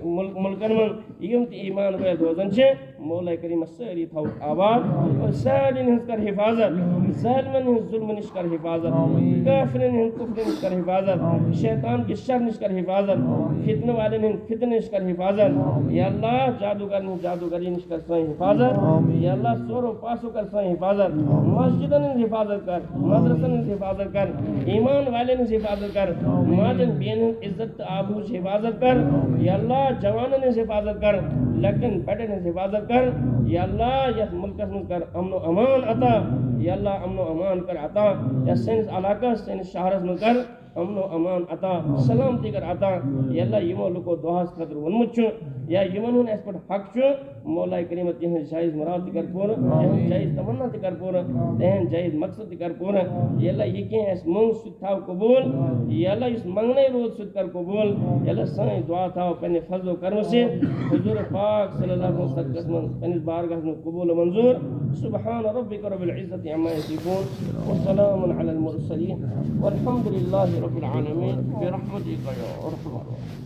ملکن من یم تی ایمان وید روزن چھے مولا کریم ساری تھاوک آباد. اور ساری نہز کر حفاظت، ظالمن نہز ظلم نش کر حفاظت، کافرن نہز کفر نش کر حفاظت، شیطان کی شر نش کر حفاظت، فتن والے فتن نش کر حفاظت. یا اللہ جادوگر نے جادوگری نش کر سوئیں حفاظت. یا اللہ سور و پاسو کر سوئیں حفاظت، مسجدن نے حفاظت کر، مدرسن نے حفاظت کر، ایمان والے نے حفاظت کر، ماجن بین عزت آبوش حفاظت کر. یا اللہ جوانن نے حفاظت کر، لکن بیٹے نے حفاظت کر. یا اللہ یہ ملکس میں کر امن و امان عطا. یا اللہ امن و امان کر عطا. یا سینس علاقہ سینس شہرس میں کر امن و امان عطا، سلامتی کر عطا. یا اللہ یمو لکو دعاس خطر ونمت چھو یا یمن ہن اس پر حق چھو مولا کریم تہن جائز مراد کر پور، تہن جائز تمنا کر پور، تہن جائز مقصد کر پور. یا اللہ یہ کہ اس منگ سد تھاو قبول. یا اللہ اس منگنے روز سد کر قبول. یا اللہ سائیں دعا تھاو پہنے فضل و کرم سے حضور پاک صلی اللہ علیہ وسلم پہنے بارگاہ میں قبول و منظور. سبحان ربک رب العزت عما یصفون والسلام علی المرسلین والحمد للہ رب العالمین برحمتک یا ارحم الراحمین.